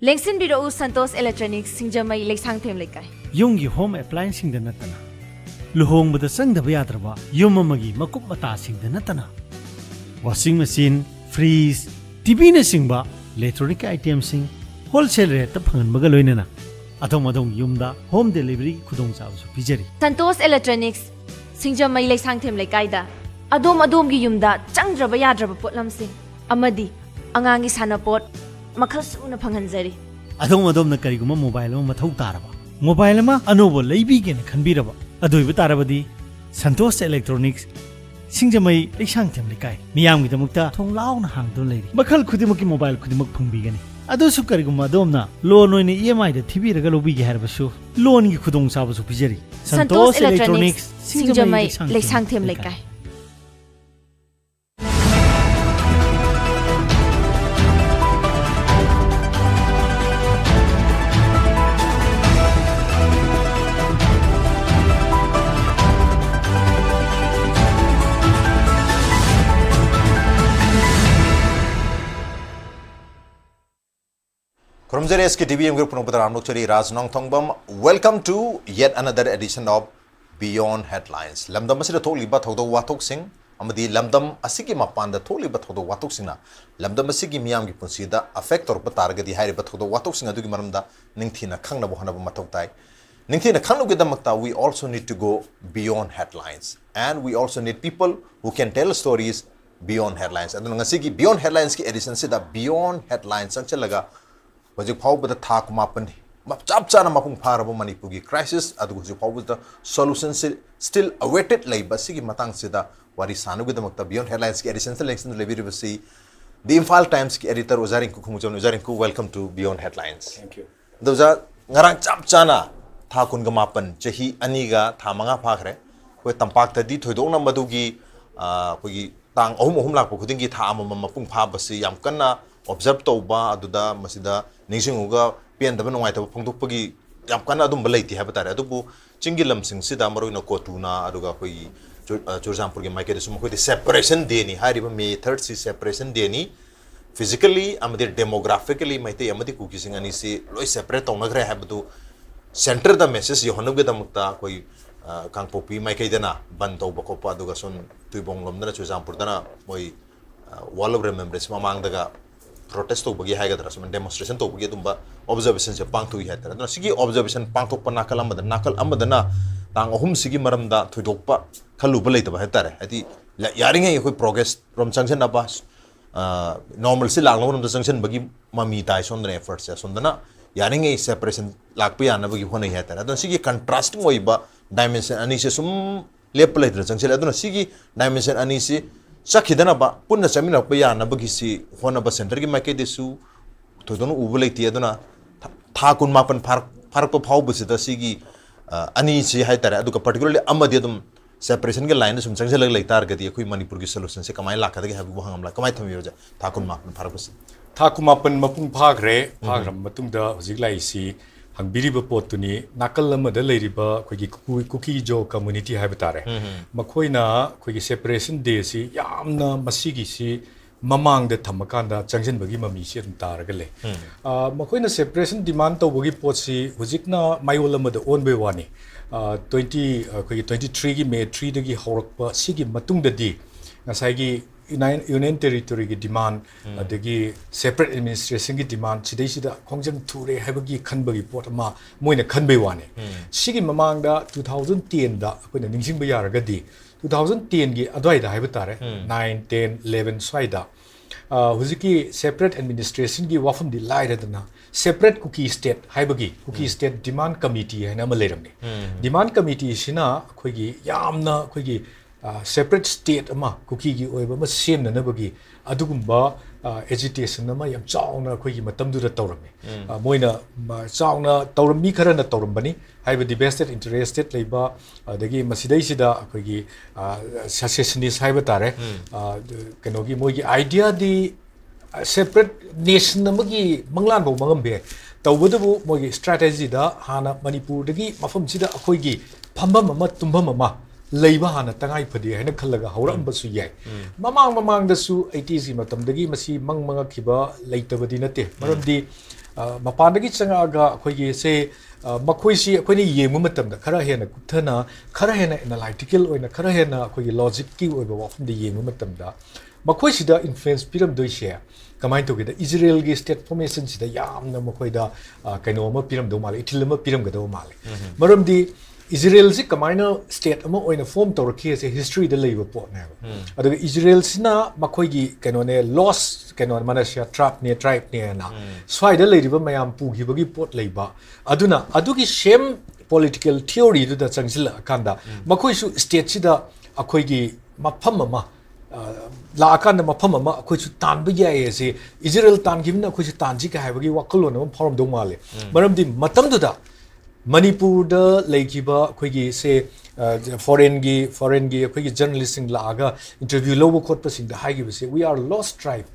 Lengsin Biro Santos Electronics Singjamai Leksang Them Lekai. Yunggi home appliance sing the natana. Luhong with the sang the Viatrava, Yumamagi, Makup Mata sing the natana. Washing machine, freeze, Tibina singba, electronic items sing, wholesale rate the Pangan Magaloinana. Atomadong Yumda, home delivery Kudong South Pijeri. Santos Electronics Singjamai Leksang Them Lekaida. Adom gi yumda Changraba Yadraba Potlam Sing. Amadi, Angangi Sanapot, Makasuna Panganzeri. Adom the Kariguma mobile Matau Taraba. Mobile ma Anobo Labigin can be raba. Adobe Tarabadi, Santos Electronics, Singjamai Leksang Them Lekai. Niam with the Mukta, Tong Laun Hang to lady. Bakal Kudimuki mobile Kudimuk Pumbigani. Adosu Kariguma Domna, loan in the EMI the TV regalo big herbasu, loan you Kudong Sabas Pijeri. Santos Electronics Singjamai Leksang Them Lekai. From the SK TVM Group, Raznong Thongbam, welcome to yet another edition of Beyond Headlines. Lamdam Asida Toli Bathodo Watok Singh, Amadi Lamdam Asiki Mapanda Toli Bathodo Watok Singha, Lamdam Asiki Miam Gipunsida, affect or Batarga, the Harry Bathodo Watok Singha Dugimaranda, Nintina Kanga Bohana Matotai. Nintina Kanga Gidamakta, we also need to go beyond headlines. And we also need people who can tell stories beyond headlines. And Nasiki Beyond Headlines edition Sida Beyond Headlines, Sanchalaga. Wajik pau bata tha kumapan chap chana mapung pharabo Manipuri crisis adu wajik pau bata solutions still awaited labor sigi matang sida wari sanu gidamakta Beyond Headlines ki edition selection levi rivasi the Imphal Times ki editor Uzarinku Uzarinku, welcome to Beyond Headlines. Thank you. Doja ngarang chap chana tha kun gamapan chahi aniga tha manga phakre koi tampak ta di thoidong na madugi koi tang ahum lak khudingi tha amam mapung pha basi yam kanna observe tauba aduda masida ningsinguga pian daba nongai taba phongdokpagi yam kana adum balaiti haba tare adubu chingilam sing sida maroina kotuna aduga koi Churjampur ge maike desum koi separation deni hariba method si separation deni physically amadi demographically maite amadi kuki sing ani si loi separate tonagre habdu center the message yohanu ge damukta koi kangpopi maike dena ban tauba kopa aduga son tuibong lomdana Churjampur dana moi wall of remembrance mamang daga protest to bagi haiga dara demonstration to bagi tumba observation se pang tu hi tara na sigi observation pang to panakal amadana tang ahum sigi maramda thuidokpa khalu balai ta ba tare ati yaring ei khoi progress from junction aba normal si langlo rom junction bagi mami tai sondre efforts ya sondana yaring ei separation lakpa yana bagi hone hi tara don sigi contrasting oiba dimension ani se sum leplai dra junction aduna sigi dimension ani se Sakidana ba punna samina paya na bagisi hona ba center ki maike desu to dono ubulai ti aduna tha kun mapan phar ko phau busida sigi ani si hai tare adu ka particularly amadi adum separation ke line sum changse lag tar gadi khoi Manipur ki solution se kamai lakha de habu hangamla kamai thami roja tha kun mapan phar bus tha kun mapan mapung phagre phagram matung da hojik lai si hangbiriba potuni nakal amada leiriba khogi kuki jo community haibitare makhoina khogi separation day si yamna masigi si mamang de thamakanda changjen bagi mami si taragale makhoina separation demand to bagi pot si hojikna mayol amada on be wani 23 gi May 3 dagi horakpa sigi matung da di ngasai gi Union Territory ki demand adagi separate administration ki demand chidai sida khongjang thure habagi khanbagi pot ma moina khanbe wane sigi mamang da 2010 da akoina ningsing ba yaragadi 2010 gi adwai da haiba tare 9 10 11 swaida huziki separate administration ki wafam di lairadana separate cookie state haibagi cookie state demand committee haina ma leramni demand committee sina khoigi yamna khoigi separate state ama cookie gi oiba ma semna na bagi adugumba agitation ama yam chauna khoigi matamdu da tawrami moina chauna tawrami kharana tawrambani haibadi vested interested leiba adagi masidai sida khoigi secessionist haiba tare kenogi moigi idea di separate nation amagi manglan bo mangambe tawbudu moigi strategy da hana Manipur dagi mafam sida khoigi phambam ama tumbam ama leiba hana tangai phadi haina khallaga hauram basu yai mamang da su 80s matam dagi masi mangmanga khiba leitabadi nate maramdi ꯃꯄꯥꯟꯗꯒꯤ ꯆꯪꯉꯛꯑꯒ ꯑꯩꯈꯣꯏꯒꯤ ꯁꯦ ꯃꯈꯣꯏꯁꯤ ꯑꯩꯈꯣꯏꯅ ꯌꯦꯡꯕ ꯃꯇꯝꯗ ꯈꯔ ꯍꯦꯟꯅ ꯀꯨꯞꯊꯅ ꯈꯔ ꯍꯦꯟꯅ ꯑꯦꯅꯥꯂꯥꯏꯇꯤꯀꯦꯜ ꯑꯣꯏꯅ ꯈꯔ ꯍꯦꯟꯅ ꯑꯩꯈꯣꯏꯒꯤ ꯂꯣꯖꯤꯛꯀꯤ ꯑꯣꯏꯕ ꯋꯥꯐꯝꯗ ꯌꯦꯡꯕ ꯃꯇꯝꯗ ꯃꯈꯣꯏꯁꯤꯗ ꯏꯟꯐ꯭ꯂꯨꯌꯦꯟꯁ ꯄꯤꯔꯝꯗꯣꯏꯁꯦ ꯀꯃꯥꯏꯅ ꯇꯧꯒꯦꯗ ꯏꯖꯔꯦꯜꯒꯤ ꯁ꯭ꯇꯦꯠ ꯐꯣꯔꯃꯦꯁꯟꯁꯤꯗ ꯌꯥꯝꯅ ꯃꯈꯣꯏꯗ ꯀꯩꯅꯣ ꯑꯃ ꯄꯤꯔꯝꯗꯧ ꯃꯥꯜꯂꯦ ꯏꯊꯤꯜ ꯑꯃ ꯄꯤꯔꯝꯒꯗꯧꯕ ꯃꯥꯜꯂꯦ ꯃꯔꯝꯗꯤ इजराइल से कमाइना स्टेट अमा ओइना फॉर्म तौरखी से हिस्ट्री द लेब पोटने अदुगा इजराइल सिना मखोइगी कैनोने लॉस कैनो मनासिया ट्राइब ने ना स्वाइद लेरिबा मयाम पुगिबगी पोट लेबा अदुना अदुगी सेम पॉलिटिकल थियोरी दुदा चंगजिला कांदा मखोइसु स्टेट सिदा अखोइगी मफम अमा लाकान मफम अमा अखोइसु तानबा याय से इजराइल तानगिमना अखोइसु तानजि का हाइबगी वखलोन अमा फॉर्म दो माले मरमदि मतम दुदा मणिपुर लेकिबा अखोइगी से फॉरेन की अखोइगी जर्नलिस्ट सिंग लागा इंटरव्यू लोबो खोटपसिंग द हाइगिबसे we are lost tribe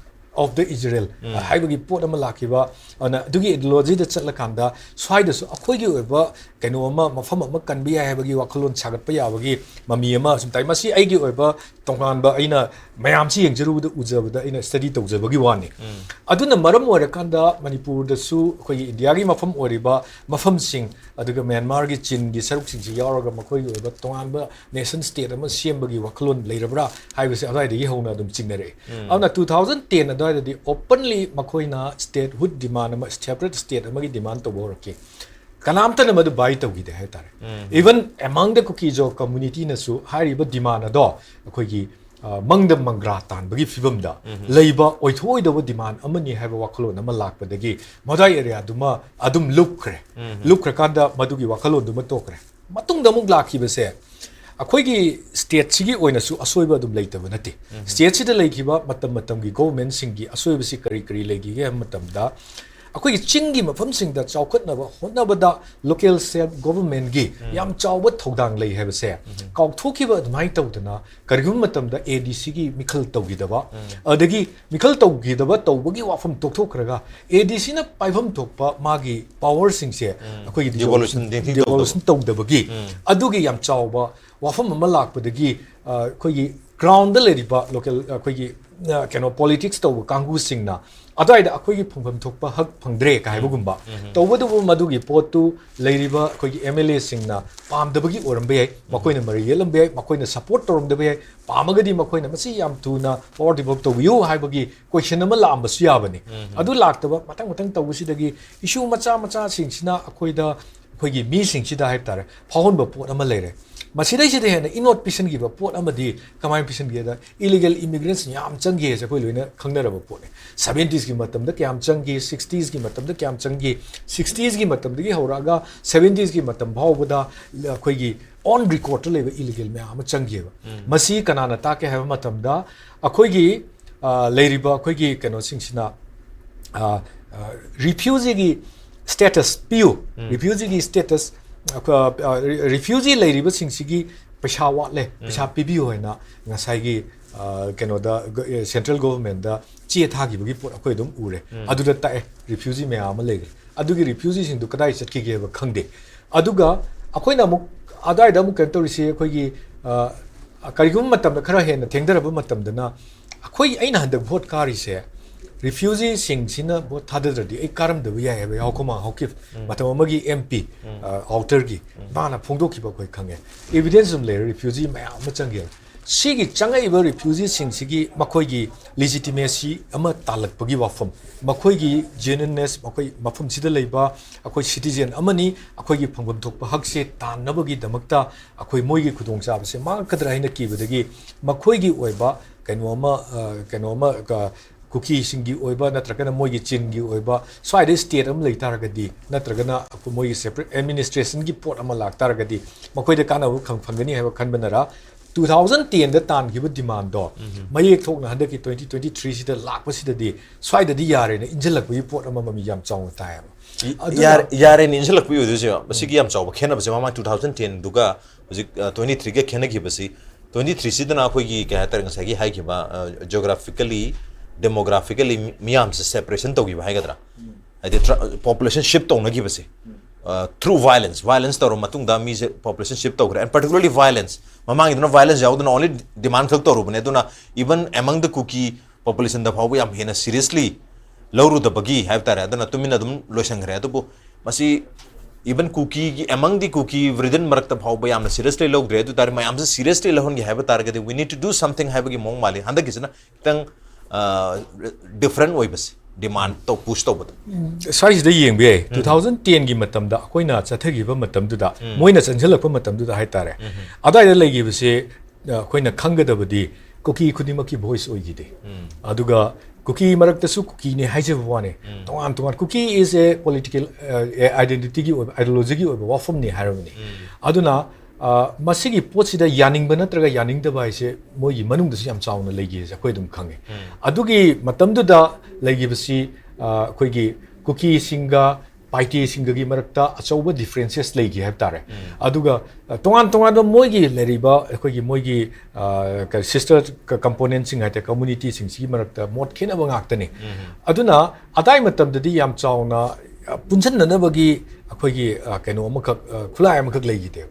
of the Israel हाइबगी पोट अमा लाकिबा अना दुगी आइडियोलॉजी द चलकांदा स्वाइदसु अखोइगी ओइबा कैनो अमा मफम अमा कनबि हाइबगी वखलोन छागतपा याबगी ममी अमा सुमताइ मसी आइगी ओइबा तोंगानबा अइना मयामसी यंगजरुबद उजबदा अइना स्टडी तौजबगी वानी अदुना मरम ओइरकांदा मणिपुर दसु अखोइगी इंडिया गी मफम ओइरिबा मफम सिंग अदुगा म्यांमार गी चीन गी सरुक सिंग यावरगा मखोइगी ओइबा तोंगानबा नेशन स्टेट अमा सेमबगी वखलोन लेरबरा हाइबसे अदाइदगी होना दुम चिंगनरे अना 2010 अदाइददी ओपनली मखोइना स्टेटहुड डिमांड अमा सेपरेट स्टेट अमागी डिमांड तोबोरके कनामतन मदु बाई तौगिदे है तारे इवन एमंग द कुकीजो कम्युनिटी नसु हारिबा डिमांड अदो अखोइगी मंगद मंग्रा तानबगी फिबमदा लेबा ओइथोइदबो डिमांड अमनी हाइबा वखलोन अमा लाकपदगी मदाइ एरिया दुमा अदुम लुकरे कांदा मदुगी वखलोन दुमा तोकरे मतुंग दमुक लाखिबसे अखोइगी स्टेट सिगी ओइनसु असोइबा दुम लेतबा नते स्टेट सिदा लेखिबा मतम मतमगी गवर्नमेंट सिंगी असोइबसी करी करी लेगिगे मतमदा अखोइगी चिंगी मफम सिंगदा चाउखतनबा होनबदा लोकल सेल्फ गवर्नमेंट गी याम चाउबा थौदांग लै हेबसे काउथोखिबा अदमाइ तौदना करिगुम मतमदा एडीसी गी मिखल तौगिदबा अदगी मिखल तौगिदबा तौबगी वाफम तोकथोखरगा एडीसी ना पाइफम थोकपा मागी पावर सिंगसे अखोइगी डिवोल्यूशन तौदबगी अदुगी याम चाउबा वाफम अमा लाकपदगी अखोइगी ग्राउंड द लेरिबा लोकल अखोइगी कैनो पॉलिटिक्स तौब कांगू सिंगना अदाइदा अखोइगी फंगफम थोकपा हक फंगद्रे काइबगुंबा तौबदुबु मदुगी पोतु लेरिबा अखोइगी एमएलए सिंगना पामदबगी ओरमबे याय मखोइना मरि येलमबे याय मखोइना सपोर्ट तौरमदबे याय पामगदी मखोइना मसी याम तुना पावर डिवलप तौबियो हाइबगी क्वेश्चन अमा लामबसु याबनी अदु लाक्तबा मतंग मतंग तौबसिदगी इशू मचा मचा सिंगसिना अखोइदा अखोइगी मी सिंगसिदा हाइबतारे फाउनबा पोट अमा लेरे मसीदाइसिदे हेन इनोट पिसनगिबा पोट अमदी कमाइन पिसनगिदा इलीगल इमिग्रेंट्स याम चंगे जे कोइ लोइना खंगनरबा पोट 70s की मतमदा क्याम चंगी 60s की मतमदा क्याम चंगी 60s की मतमदगी होरागा 70s की मतम भावबदा अखोइगी ऑन रिकॉर्ड लेबा इलीगल म्याम चंगेबा मसी कनाना ताके हैबा मतमदा अखोइगी लेरिबा अखोइगी कनो सिंगसिना रिफ्यूजी की स्टेटस पियो रिफ्यूजी की स्टेटस रिफ्यूजी लेरिबा सिंगसिगी पैसा वाले पैसा पिबियो हैना ngसाइगी कनोदा सेंट्रल गवर्नमेंट दा चे थागिबगी पोट अखोइ दुम उरे अदुदा ताए रिफ्यूजी म्याम लेगे अदुगी रिफ्यूजी सिंदु कदाइ चटकिगेबा खंगदे अदुगा अखोइना मुक अदाइदा मुक कंटोरिसी अखोइगी करिगुम मतम खरा हेन थेंगदरबा मतमदना अखोइ अइना हंदक भोट कारिसे रिफ्यूजी सिंगसिना भोट थादरदि ए कारमदबा याय हेबा हौकमा हौकिफ मतम अमगी एमपी आउटर की बाना फोंदोखिबा कोइ खंगे एविडेंस उम ले रिफ्यूजी म्याम चंगे सिगी चंगाइबा रिफ्यूजी सिंगसिगी मखोइगी लेजिटिमेसी अमा तालकपगी वाफम मखोइगी जेन्युइननेस मखोइ मफम सिदा लेबा अखोइ सिटीजन अमनी अखोइगी फंगबम थोकपा हकसे ताननबगी दमकता अखोइ मोइगी खुदोंचाबसे मांगकदरा हिना कीबदगी मखोइगी ओइबा कैनोमा कुकी सिंगी ओइबा नत्रगना मोइगी चिनगी ओइबा स्वाइदे स्टेट अम लेतारगदी नत्रगना मोइगी सेपरेट एडमिनिस्ट्रेशन की पोट अमा लाक्तारगदी मखोइदे कानाबु खंगफंगनी हैबा खनबनरा 2010 दा तानगिबा डिमांड दो मयेक थोकना हंदकी 2023 सिदा लाकपसिददी स्वाइददी यारेने इंजलकबी पोट अमा ममी याम चाउन तायम यारे इंजलकबी उदुसे बसिगी याम चाउबा खेनबसे मामा 2010 दुगा हजिक 23 के खेनगिबसी 23 सिदना अखोइगी के हतर ngsaigi हाइगिबा जियोग्राफिकली डेमोग्राफिकली मियाम से सेपरेशन तौगिबा हाइगदरा हाइदे पॉपुलेशन शिफ्ट तौनगिबसे थ्रू वायलेंस तौर मतुंगदा मी से पॉपुलेशन शिफ्ट तौग्रे एंड पर्टिकुलरली वायलेंस ममांग वायलेंस याउदना ओनली डिमांड खक तौरुबने दुना even among the Kuki population द फाउ याम हेना सीरियसली ꯂꯧꯔꯨꯗꯕꯒꯤ ꯍꯥꯏꯕ ꯇꯥꯔꯦ ꯑꯗꯨꯅ ꯇꯨꯃꯤꯟꯅ ꯑꯗꯨꯝ ꯂꯣꯏꯁꯟꯈ꯭ꯔꯦ ꯑꯗꯨꯕꯨ ꯃꯁꯤ even Kuki among the Kuki वृदन मरक्त फाव याम सीरियसली लौद्रे अदु तार मयाम से सीरियसली लहनगे हाइब तारगदि we need to do something हाइबगी मोंग माली हंदक किसना तंग डिफरेंट ओइबस डिमांड तो पुश तो बद साइज द येंग बे 2010 गी मतम दा कोइना चथगिबा मतम दुदा मोइना चंजलक मतम दुदा हाइ तारे अदाय द लेगिबसे कोइना खंगदबदि कुकी खुदिमकी वॉइस ओइगिदे अदुगा कुकी मरक्तसु कुकी ने हाइजब वाने तोंगान तोंगान Kuki is a political identity की आइडियोलॉजी की वाफम ने हारमनी अदुना मसिगी पोचिदा यानिंग नत्रगा यानिंग दबा इसे मोगी मनुंग दसु याम चावना लेगी जे कोइ दुम खंगे अदुगी मतमदुदा लेगिबसी कोइगी कुकी सिंगा पाइटी सिंगगी मरक्ता अचौबा डिफरेंसेस लेगी है तारे अदुगा तोंगान तोंगान मोगी लेरिबा कोइगी मोगी सिस्टर कंपोनेंट सिंग हाइते कम्युनिटी सिंग सी मरक्ता मोट खेनबा गाक्तने अदुना अदाय मतमददी याम चावना पुंजननबगी अखोइगी कैनो अमखक खुलाय अमखक लेगिते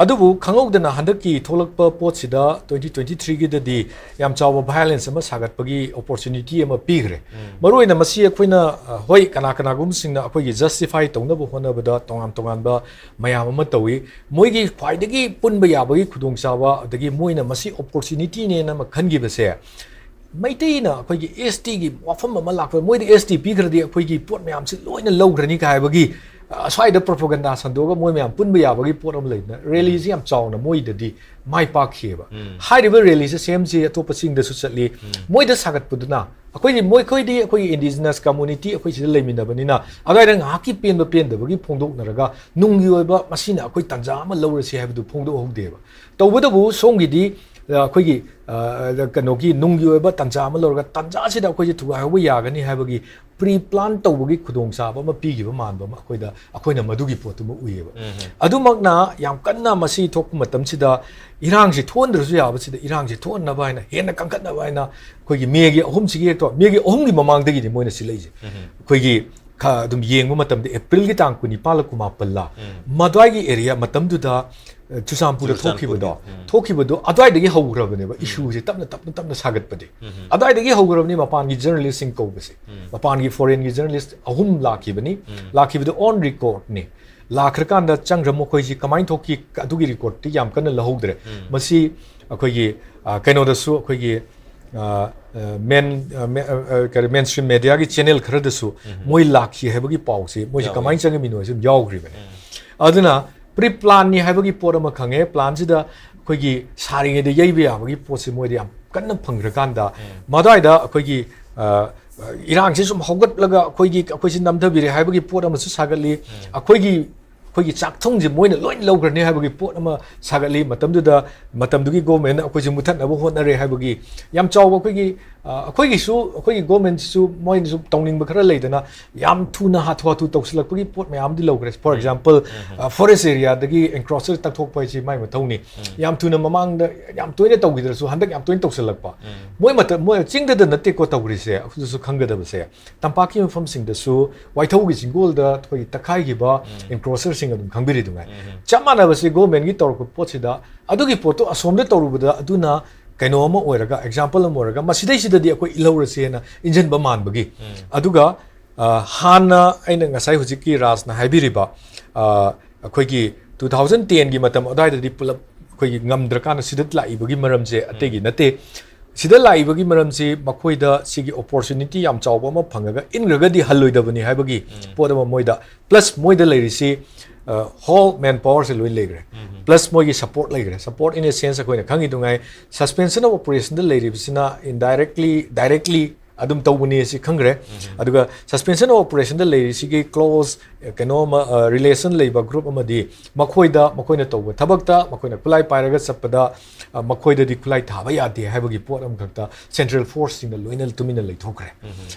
अदुबु खंगौदना हंदकी थोलकप पोचिदा 2023 गिददी याम चाव वायलेंस अमा सागतपगी अपॉर्चुनिटी अमा पीग्रे मरोइना मसी अखोइना होय कना कना गुमसिंगना अखोइगी जस्टिफाई तौनबो होनबदा तोंगान तोंगानबा मयाम अमा तौई मोइगी ख्वाइदगी पुनबा याबगी खुदोंचावा अदगी मोइना मसी अपॉर्चुनिटी ने ना खनगिबसे मैतेना अखोइगी एसटी गी वाफम अमा लाख मोइदी एसटी पीग्रदी अखोइगी पोट मयाम से लोइना लौग्रनी कायबगी स्वाइद प्रोपोगंडा संदोगा मोइ मैम पुनब याबगी पोट अम लेना रैली से याम चावना मोइददी माइ पाखिबा हाइरिबा रैली से सेम से अतोप सिंग दसु चटली मोइद सागतपुदना अखोइदी मोइ खोइदी अखोइ इंडिजिनस कम्युनिटी अखोइ से लेमिनबनिना अगाइदा ngaki पेनबा पेनदबगी फोंदोकनरगा नुंगी ओइबा मसिना अखोइ तंजा अमा लौरसि हाइबदु फोंदो होदेबा तौबदबु सोंगिदी अखोइगी कनोगी नुंगी ओइबा तंजा अमा लौरगा तंजा सिदा अखोइ थुगाइबा यागनी हाइबगी प्री प्लान तौबगी खुदोंचाबा अमा पीगिबा मानबा अखोइदा अखोइना मदुगी पोतुमा उइबा अदुमकना याम कन्ना मसी थोक मतमसिदा इरांगसे थोनद्रसु याबसिदा इरांगसे थोननबा हाइना हेना कंकटनबा हाइना अखोइगी मेगी अहुमसिगी तो मेगी अहुमगी ममांगदगी मोइना सिलैजे अखोइगी खा दुम येंगबा मतमदे एप्रिल गी तांग 19 कुमापल्ला मद्वाइगी एरिया मतमदुदा चुसामपुर थोखिबदो अद्वाइदगी हौग्रबनेबा इशूसे तपना सागतपदे अद्वाइदगी हौग्रबनी मपानगी जर्नलिस्ट सिंग कौबसे मपानगी फॉरेन गी जर्नलिस्ट अहुम लाखिबदो ऑन रिकॉर्ड ने लाखरकांदा चंग्र मोखोइजी कमाइन थोखि अदुगी रिकॉर्ड ति याम कन्न लहौद्रे मसी अखोइगी कैनोदसु अखोइगी मेन स्ट्रीम मीडिया की चैनल खरदसु मोइ लाखि हेबगी पाउसे मोइ कमाइन चंग मिनोसे यावग्रिबने अदुना प्री प्लान नि हाइबगी पोर अमा खंगे प्लान सिदा अखोइगी सारिङेदे यैबे याबगी पोसे मोइदे याम कन्न फंग्रकांदा मदाइदा अखोइगी इरांग से सुम हौगतलगा अखोइसी नमधबिरे हाइबगी पोट अमा सागतली अखोइगी चाकथोंजे मोइना लोइन लौग्रने हाइबगी पोट अमा सागतली मतमदुगी गवर्नमेंट अखोइसी मुथनबो होनरे हाइबगी याम चाव अखोइगी गवर्नमेंट सु मोइन सु तौनिंग खरा लेदना याम थुना हाथु तौसलकपगी पोट मयामदि लौग्रे फॉर एग्जांपल फॉरेस्ट एरिया दगी एनक्रोचर तकथोकपाइसी माइ मथौनी याम थुना ममांगदा याम तोइने तौगिदरसु हंदक याम तोइन तौसलकपा मोइ चिंगदा नते को तौग्रिसे अखुसु खंगदबसे तंपाकी मफमसिंगदसु वाइथौगी सिंगोलदा थोइ तखाइगिबा एनक्रोचर सिंग अदुम खंबिरि दुंगाइ चमानबसे गवर्नमेंट गी तौरक पोचिदा अदुगी पोतो असोमदे तौरुबदा अदुना कैनो अमा ओइरगा एग्जांपल अमा ओइरगा मसिदैसिददि अखोइ इलौरसेना इंजनबा मानबगी अदुगा हाना आइना ngasai हुजिकी राजना हाइबिरिबा अखोइगी 2010 गी मतम अदाइददि पुलप अखोइगी ngamdrakana सिदत लाइबगी मरमजे अतेगी नते सिदा लाइबगी मरमजे मखोइदा सिगी अपॉर्चुनिटी याम चावबा अमा फंगगा इनग्रगदि हल्लोइदबनी हाइबगी पोदमा मोइदा प्लस मोइदा लेरिसी whole manpower से लोइन लेग्रे प्लस मोगी सपोर्ट लेग्रे सपोर्ट इन ए सेंस अखोइना खंगी दुंगाइ सस्पेंशन ऑफ ऑपरेशन द लेरिबिसिना डायरेक्टली अदुम तौबनी से खंग्रे अदुगा सस्पेंशन ऑफ ऑपरेशन द लेरिसिगी क्लोज कैनो रिलेशन लेबा ग्रुप अमदी मखोइना तौबा थबकता मखोइना खुलाई पाइरगा चपदा मखोइददि खुलाई थाबा यादे हाइबगी पोट अम खक्ता सेंट्रल फोर्स सिंग लोइना तुमिना लेथोखरे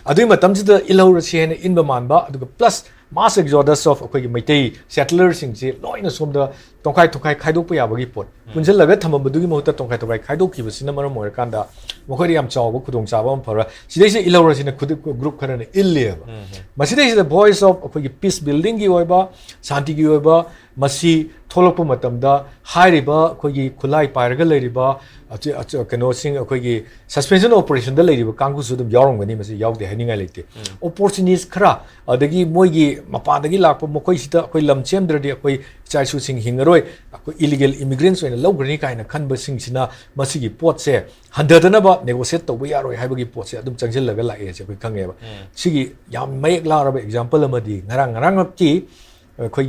अदुइ मतमसिदा इलौरसि हेन इनबा मानबा अदुगा प्लस मास एक्सोडस ऑफ अखोइगी मैतै सेटलर सिंगसे लोइना सोमदा तोंखाइ खाइदोकपा याबगी पोट पुंजलगा थमबदुगी महूता तोंखाइ खाइदोकिबसिना मरम ओइरकांदा मखोइदि याम चावबा खुदोंचाबा अम फरा सिदैसे इलौरसिना खुद ग्रुप खरने इल्लेबा मसिदैसे द वॉइस ऑफ अखोइगी पीस बिल्डिंग की ओइबा शांति की ओइबा मसी थोलक्प मतमदा हाइरिबा अखोगी खुलाई पाइरगा लेरिबा कनोसिंग अखोगी सस्पेंशन ऑपरेशन दा लेरिबा कांगुसु दम यावरंगनी मसे यावदे हाइनिंगा लेते अपॉर्चुनिटीज खरा अदगी मोइगी मपादगी लाकप मखोई सिदा अखोई लमचेमद्रदि अखोई चाइसु सिंग हिंगरोय अखोई इलीगल इमिग्रेंट्स ओइना लौग्रनी काइना खनबा सिंगसिना मसिगी पोटसे हंददनबा नेगोशिएट तौबा यारोय हाइबगी पोटसे अदुम चंगजिलगा लाए से अखोई खंगेबा सिगी याम मयक लारबा एग्जांपल अमदी ngarang की अखोई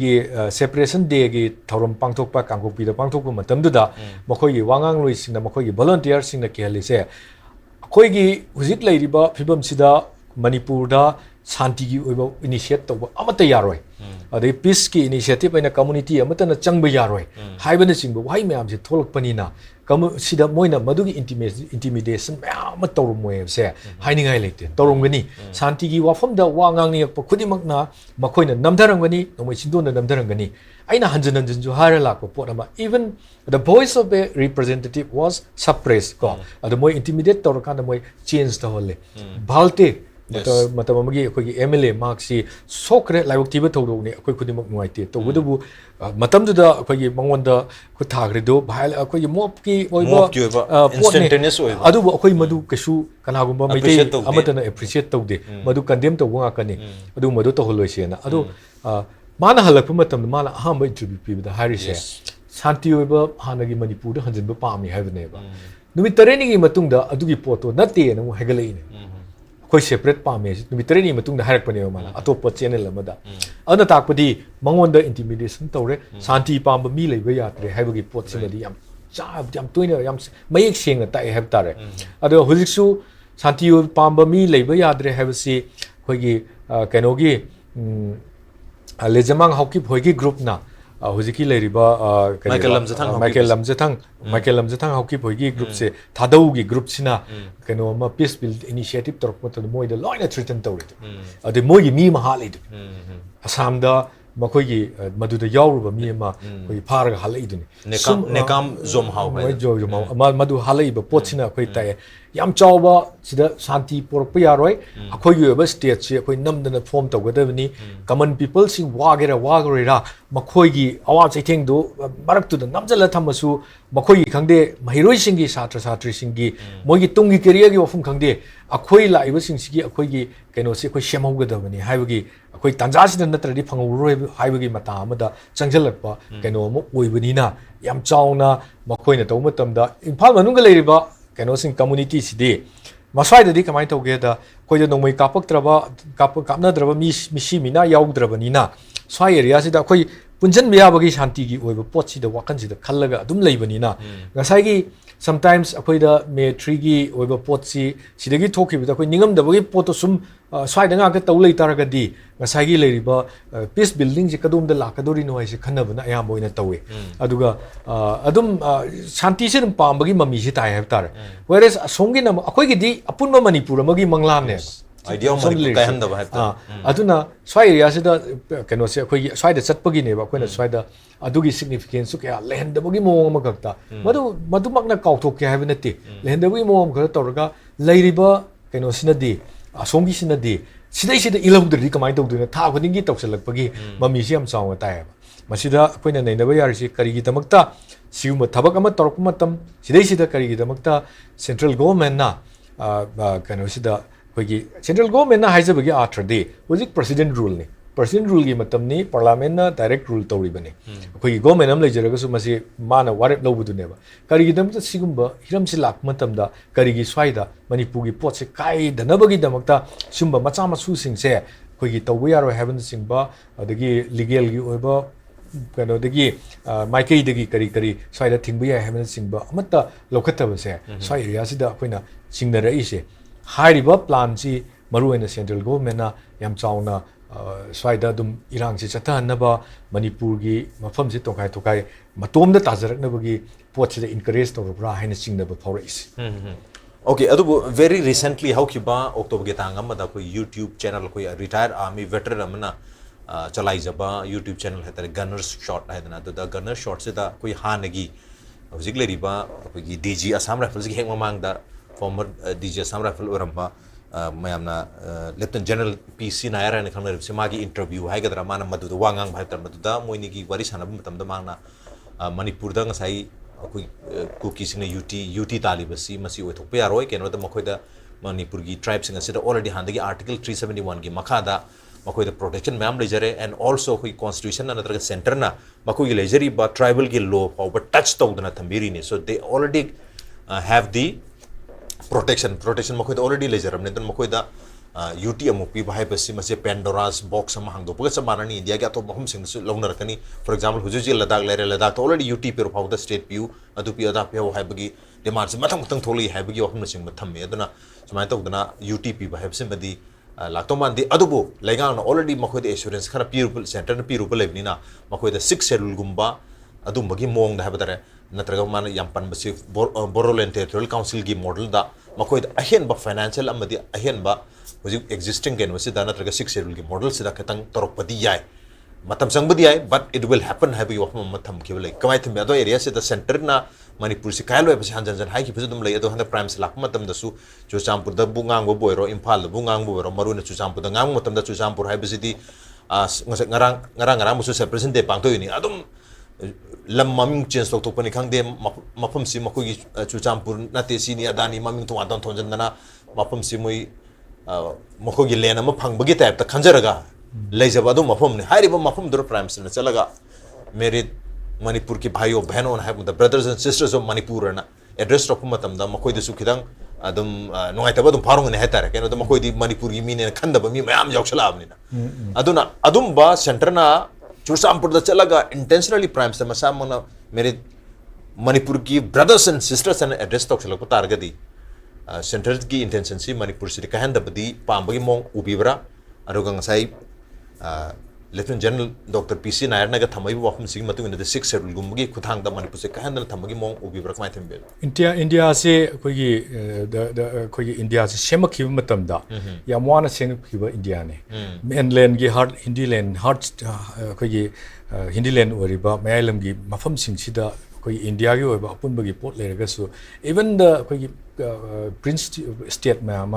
सेपरेशन डे की थौरम पांथोकपा कांगोपीदा पांथोकपा मतमदुदा मखोई वांगांग लोइसिंगना मखोई वॉलंटियर सिंगना केहलिसे अखोई हुजिक लैरिबा फिबमसिदा मणिपुरदा शांति की ओइबा इनिशिएट तौबा अमता यारोय अदे पीस की इनिशिएटिव अइना कम्युनिटी अमतना चंगबा यारोय हाइबना सिंगबा वाइ मयाम से थोलकपनिना सिदा मोइना मदुगी इंटिमिडेशन मयाम तौरमोयसे हाइनिंगाय लेते तौरमगनी शांति की वाफमदा वांगांगनि यकप खुदिमकना मखोइना नमधरंगनी नोमय सिंदोना नमधरंगनी aina hanjan hanjan ju hara la ko pot ama even the voice of a representative was suppressed ko ado moi intimidate tor kan moi change the whole balte mata magi akoi MLA mark si sokre laibok tiba thodo ni akoi khudimok nuaite to budu matam da akoi mangonda khu thagre do bhai akoi mop ki oiba instantaneous oiba adu akoi madu kesu kana gumba mai amatana appreciate tawde madu condemn to wa kani adu madu to holoi sena adu माना हलक मतम माना अहम interview पीबदा हारिसे शांति ओइबा हानगी मणिपुर हंजनबा पामी हाइबनेबा नुमि तरेनी की मतुंगदा अदुगी पोतो नते न हेगलेने कोई separate पामे नुमि तरेनी मतुंगदा हारकपने माना अतोप channel अमदा अना ताकपदी मंगोंदा इंटिमिडेशन तौरे शांति पाम मी लेबा यात्रे हाइबगी पोत सिमदी याम तोइना याम मयेक सेंगना ताइ हाइब तारे अदो हुजिकसु शांति पाम मी लेबा यात्रे हाइबसी खोगी कैनोगी लेजमांग हॉकी भोगी ग्रुप ना हुजिकी लेरिबा माइकेल लमजथांग हॉकी भोगी ग्रुप से थादौगी ग्रुप सिना कनो मा पीस बिल्ड इनिशिएटिव तरफ तो मोइ द लॉइना थ्रेटन तौरे अदे मोइ मी महा लेदु असम दा मखोगी मदुदा यावरुबा मी मा कोइ फारगा हालैदुनि नेकाम जोम हाउ मोइ जोम मदु हालैबा पोचिना कोइ ताय याम चावबा सिदा शांति पोरप यारोय अखोगी ओबा स्टेट से कोइ नमदना फॉर्म तौगदबनी कॉमन पीपल सिंग वागेरा वागरेरा मखोगी अवा चैथेंग दो मरक्तु द नमजला थमसु मखोगी खंगदे महिरोय सिंगी छात्र छात्री सिंगी मोगी तुंगी करियर की वफम खंगदे अखोई लाइब सिंगी अखोगी कैनो से कोइ शेमौगदबनी हाइबगी अखोई तंजासिदा नत्रदि फंगौरोय हाइबगी मता अमदा चंगजलकपा कैनो मो ओइबनिना याम चावना मखोइना तौ मतमदा इम्फाल मनुंग लेरिबा कैनो सिंग कम्युनिटी सिदे मस्वाइददी कमाय तौगेदा कोइदा नोंमै कापनद्रबा मिसी मिना याउद्रबनिना स्वाइ एरिया सिदा कोइ पुंजन बियाबगी शांति की ओइबा पोटसिदा वाकन सिदा खल्लगा अदुम लेबनिना गसाइगी sometimes अखोइदा मे ट्री की ओइबा पोटसि सिदगी थोकिबदा कोइ निंगमदबगी पोटो सुम स्वाइदा nga ka tau lei taragadi ngasagi leiriba peace building je kadum da lakadori no haise khanabana ayam boina tawe aduga adum shanti se dum pambagi mami se tai have tar whereas asongi na akoi gi di apunba manipur amagi manglam ne idea manipur kai handa ba ha aduna swai area se da keno se akoi swai da chatpagi ne ba koina swai da adugi significance su kya lehendabagi mong ma gakta madu makna kauthok ke have nati lehendabagi mong khara torga leiriba keno sinadi असोंगी सिनदी सिदै सिदा इलौदरी कमाय तौदुना था खुदिंगी तौसलकपगी mummy सि याम चाव तायबा मसिदा अखोइना नैनबा यारिसि करिगी दमकता सिगुम थबक अमा तौरक मतम सिदै सिदा करिगी दमकता central government ना कनो सिदा अखोइगी सेंट्रल गवर्नमेंट ना हाइजबगी आथ्रदे हुजिक प्रेसिडेंट रूल ने प्रेसिडेंट रूल की मतमनी पार्लियामेंट ना डायरेक्ट रूल तौरिबने अखोइगी गवर्नमेंट अम लेजरगसु मसि माना वारेप लौबुदुनेबा करिगी दमकता सिगुम्बा हिरमसि लाक मतमदा करिगी स्वाइदा मणिपुर की पोट से काई दनबगी दमकता सुम्बा मचा मसु सिंगसे अखोइगी तौबा यारो हैबन सिंगबा अदगी लीगल की ओइबा कनो दगी माइकई दगी करी करी स्वाइदा थिंगबा या हैबन सिंगबा अमत्ता लौखतबसे स्वाइ एरिया सिदा अखोइना सिंगनरइसे हाइरिबा प्लान सी मरुएना सेंट्रल गवर्नमेंट ना याम चावना स्वाइदा दुम इरांग से चथानबा मणिपुर की मफम से तोखाय तोखाय मतोमदा ताजरकनबगी पोट से इनकरेज तौरब्रा हाइना चिंगनबा फौरइस ओके अदुबो वेरी रिसेंटली हाउकिबा अक्टोबर के तांग अमदा कोई यूट्यूब चैनल कोई रिटायर आर्मी वेटरन अमना चलाइजबा यूट्यूब चैनल हेतरे गनर्स शॉट हैदना द गनर्स शॉट से दा कोई हानगी हजिक लेरिबा कोई डीजी असम राइफल्स की हेंग ममांग दा फॉर्मर डीजी असम राइफल ओरंबा मैमना लेफ्टिनेंट जनरल पीसी नायर है खंगनर से मागी इंटरव्यू है गदरा माना मधुदा वांगांग भाई मधुदा मोइनी की वारी सानब मतमदा माना मणिपुर दा ngasai akoi cookie sing UT talibasi masi oithokpe yaroi keno da makhoida manipur gi tribes sing asida already handagi article 371 gi makhada makhoida protection ma'am lejare and also koi constitution na natraga center na makoi gi lejari ba tribal gi law over touch tawdana thambiri ni so they already have the protection makhoida already lejaram ne dan makhoida UT amupi bahai basi mase Pandora's box ama hangdo puga samarani India ga to bahum sing su longna rakani for example hujuji Ladakh already UT per of the state view adu pi ada pe hai bagi demands matang tholi hai bagi wahum sing matham aduna sumai to dana UTP bahai sim badi lakto man di adubo legang already makoi the assurance khara people center na people lebni na makoi the 6 schedule gumba adum bagi mong da habare natraga man yampan basi Boroland Territorial Council gi model da makoi the ahen ba financial amadi ahen ba existing gen wasi dana traga 6 schedule ki model sida katang torokpadi yai matam sangbadi yai but it will happen have you matam ki like kamai thim ado area se the center na manipur si kailo e hanjan hai ki phudum lai ado handa prime slak matam da su chuchampur da bungang bo boiro imphal da bungang bo boiro maruna chuchampur da ngang matam da chuchampur hai bisidi ngarang musu se present de pangto yuni adum lam maming change tok pani khangde mafam si makoi gi chuchampur na te si ni adani maming to adon thonjan dana mafam si moi मखोगी लेन अमा फंगबगी type ता खंजरगा लेजब अदु मफम ने हारिबा मफम दुर prime minister चलगा मेरे मणिपुर की भाइयों बहनों है the brothers and sisters of Manipur ना एड्रेस रखु मतम दा मखोई दसु खिदंग अदम नोंगाइतबा दुम फारोंग ने हेतारे केनो द मखोई दी मणिपुर की मीने खंदबा मी मयाम यावछलाबनी ना अदुना अदुम बा सेंटर ना चुरसामपुर दा चलगा इंटेंशनली प्राइम मिनिस्टर मसा मना मेरे मणिपुर की brothers and sisters and address तक चलको तारगदी सेंटर की इंटेंशन से मणिपुर से कहंदबदी पांबगी मोंग उबीबरा अरुगा ngasai lieutenant general doctor PC Nair Naga थमई वाफम सिग मतु इन द 6 शेड्यूल गुमगी खुथांग द मणिपुर से कहंदन थमगी मोंग उबीबरा कमाय थेंबे इंडिया से कोई इंडिया से सेमखिब मतम दा याम वाना सेमखिब इंडिया ने मेनलैंड की हार्ट हिंदी लैंड हार्ट कोई हिंदी लैंड ओरिबा मयालम की मफम सिंग सिदा कोई इंडिया की ओइबा अपुनबगी पोट लेरगसु इवन द कोई प्रिंस स्टेट मैम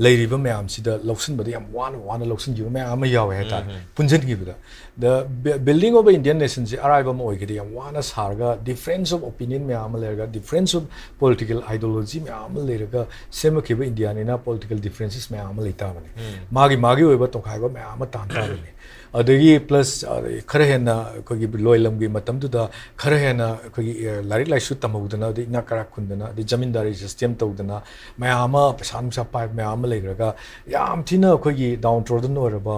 लेरिबा मैम सिदा लौसन बदे याम वाना लौसन जिबा मैम यावे हेता पुंजन की बिदा the building of Indian nation से अराइबा म ओइगदे याम वाना सारगा डिफरेंस ऑफ ओपिनियन मैम लेरगा डिफरेंस ऑफ पॉलिटिकल आइडियोलॉजी मैम लेरगा सेमखिबा इंडिया ने ना पॉलिटिकल डिफरेंसेस मैम लेता बने मागी ओइबा तोखाइबा मैम तांता बने अदगी प्लस खर हेना कोगी लोयलम की मतम दुदा खर हेना कोगी लारिक लाइसु तमौदना दि नाकरा खुंदना दि जमींदारी सिस्टम तौदना मयाम पैसा नुसा पाइ मयाम लेरगा याम थिना कोगी डाउन ट्रोडन ओरबा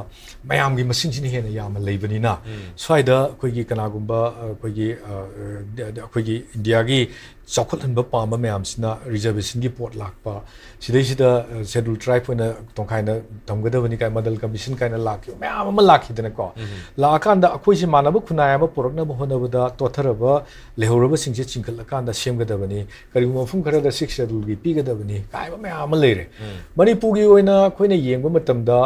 मयाम की मसिंग सिनि हेना याम लेबनिना स्वाइदा कोगी कनागुंबा कोगी इंडिया की चौखलहनब पाम मैमसिना रिजर्वेशन की पोट लापा सिदैसिदा शेड्यूल ट्राइब होना तोंखाइना तमगदबनी काय मदल कमीशन कायना लाखि मैम लाखिदना को लाखांदा अखोइसि मानब खुनायब पुरकनब होनबदा तोथरब लेहौरब सिंगसे चिंखलकांदा सेमगदबनी करिगुम मफुम खरदा 6 शेड्यूल की पीगदबनी कायब मैम लेरे मणिपुर की ओइना खोइना येंगब मतमदा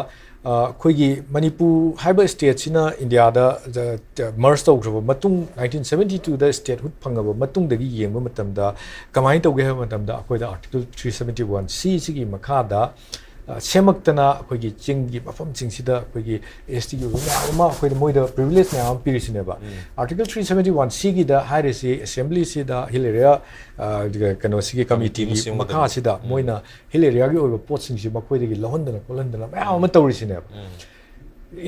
खोइगी मणिपुर हाइब स्टेट सिना इंडिया दा मर्ज तौग्रब मतुंग 1972 दा स्टेट हुड फंगब मतुंग दगी येंगब मतमदा कमाइन तौगे ह मतमदा अखोइदा आर्टिकल 371 सी सिगी मखादा सेमक्तना अखोइगी चिंगी मफम चिंगसिदा अखोइगी एसटी यु मा अखोइदा मोइदा प्रिविलेज मैम पिरिसिनेबा आर्टिकल 371 सिगी दा हाइरेसी असेंबली सिदा हिलेरिया कनो सिगी कमिटी की मखा सिदा मोइना हिलेरिया की ओइबा पोस्टिंग मखोइदगी लहनदना कोलहनदना मैम तौरिसिनेबा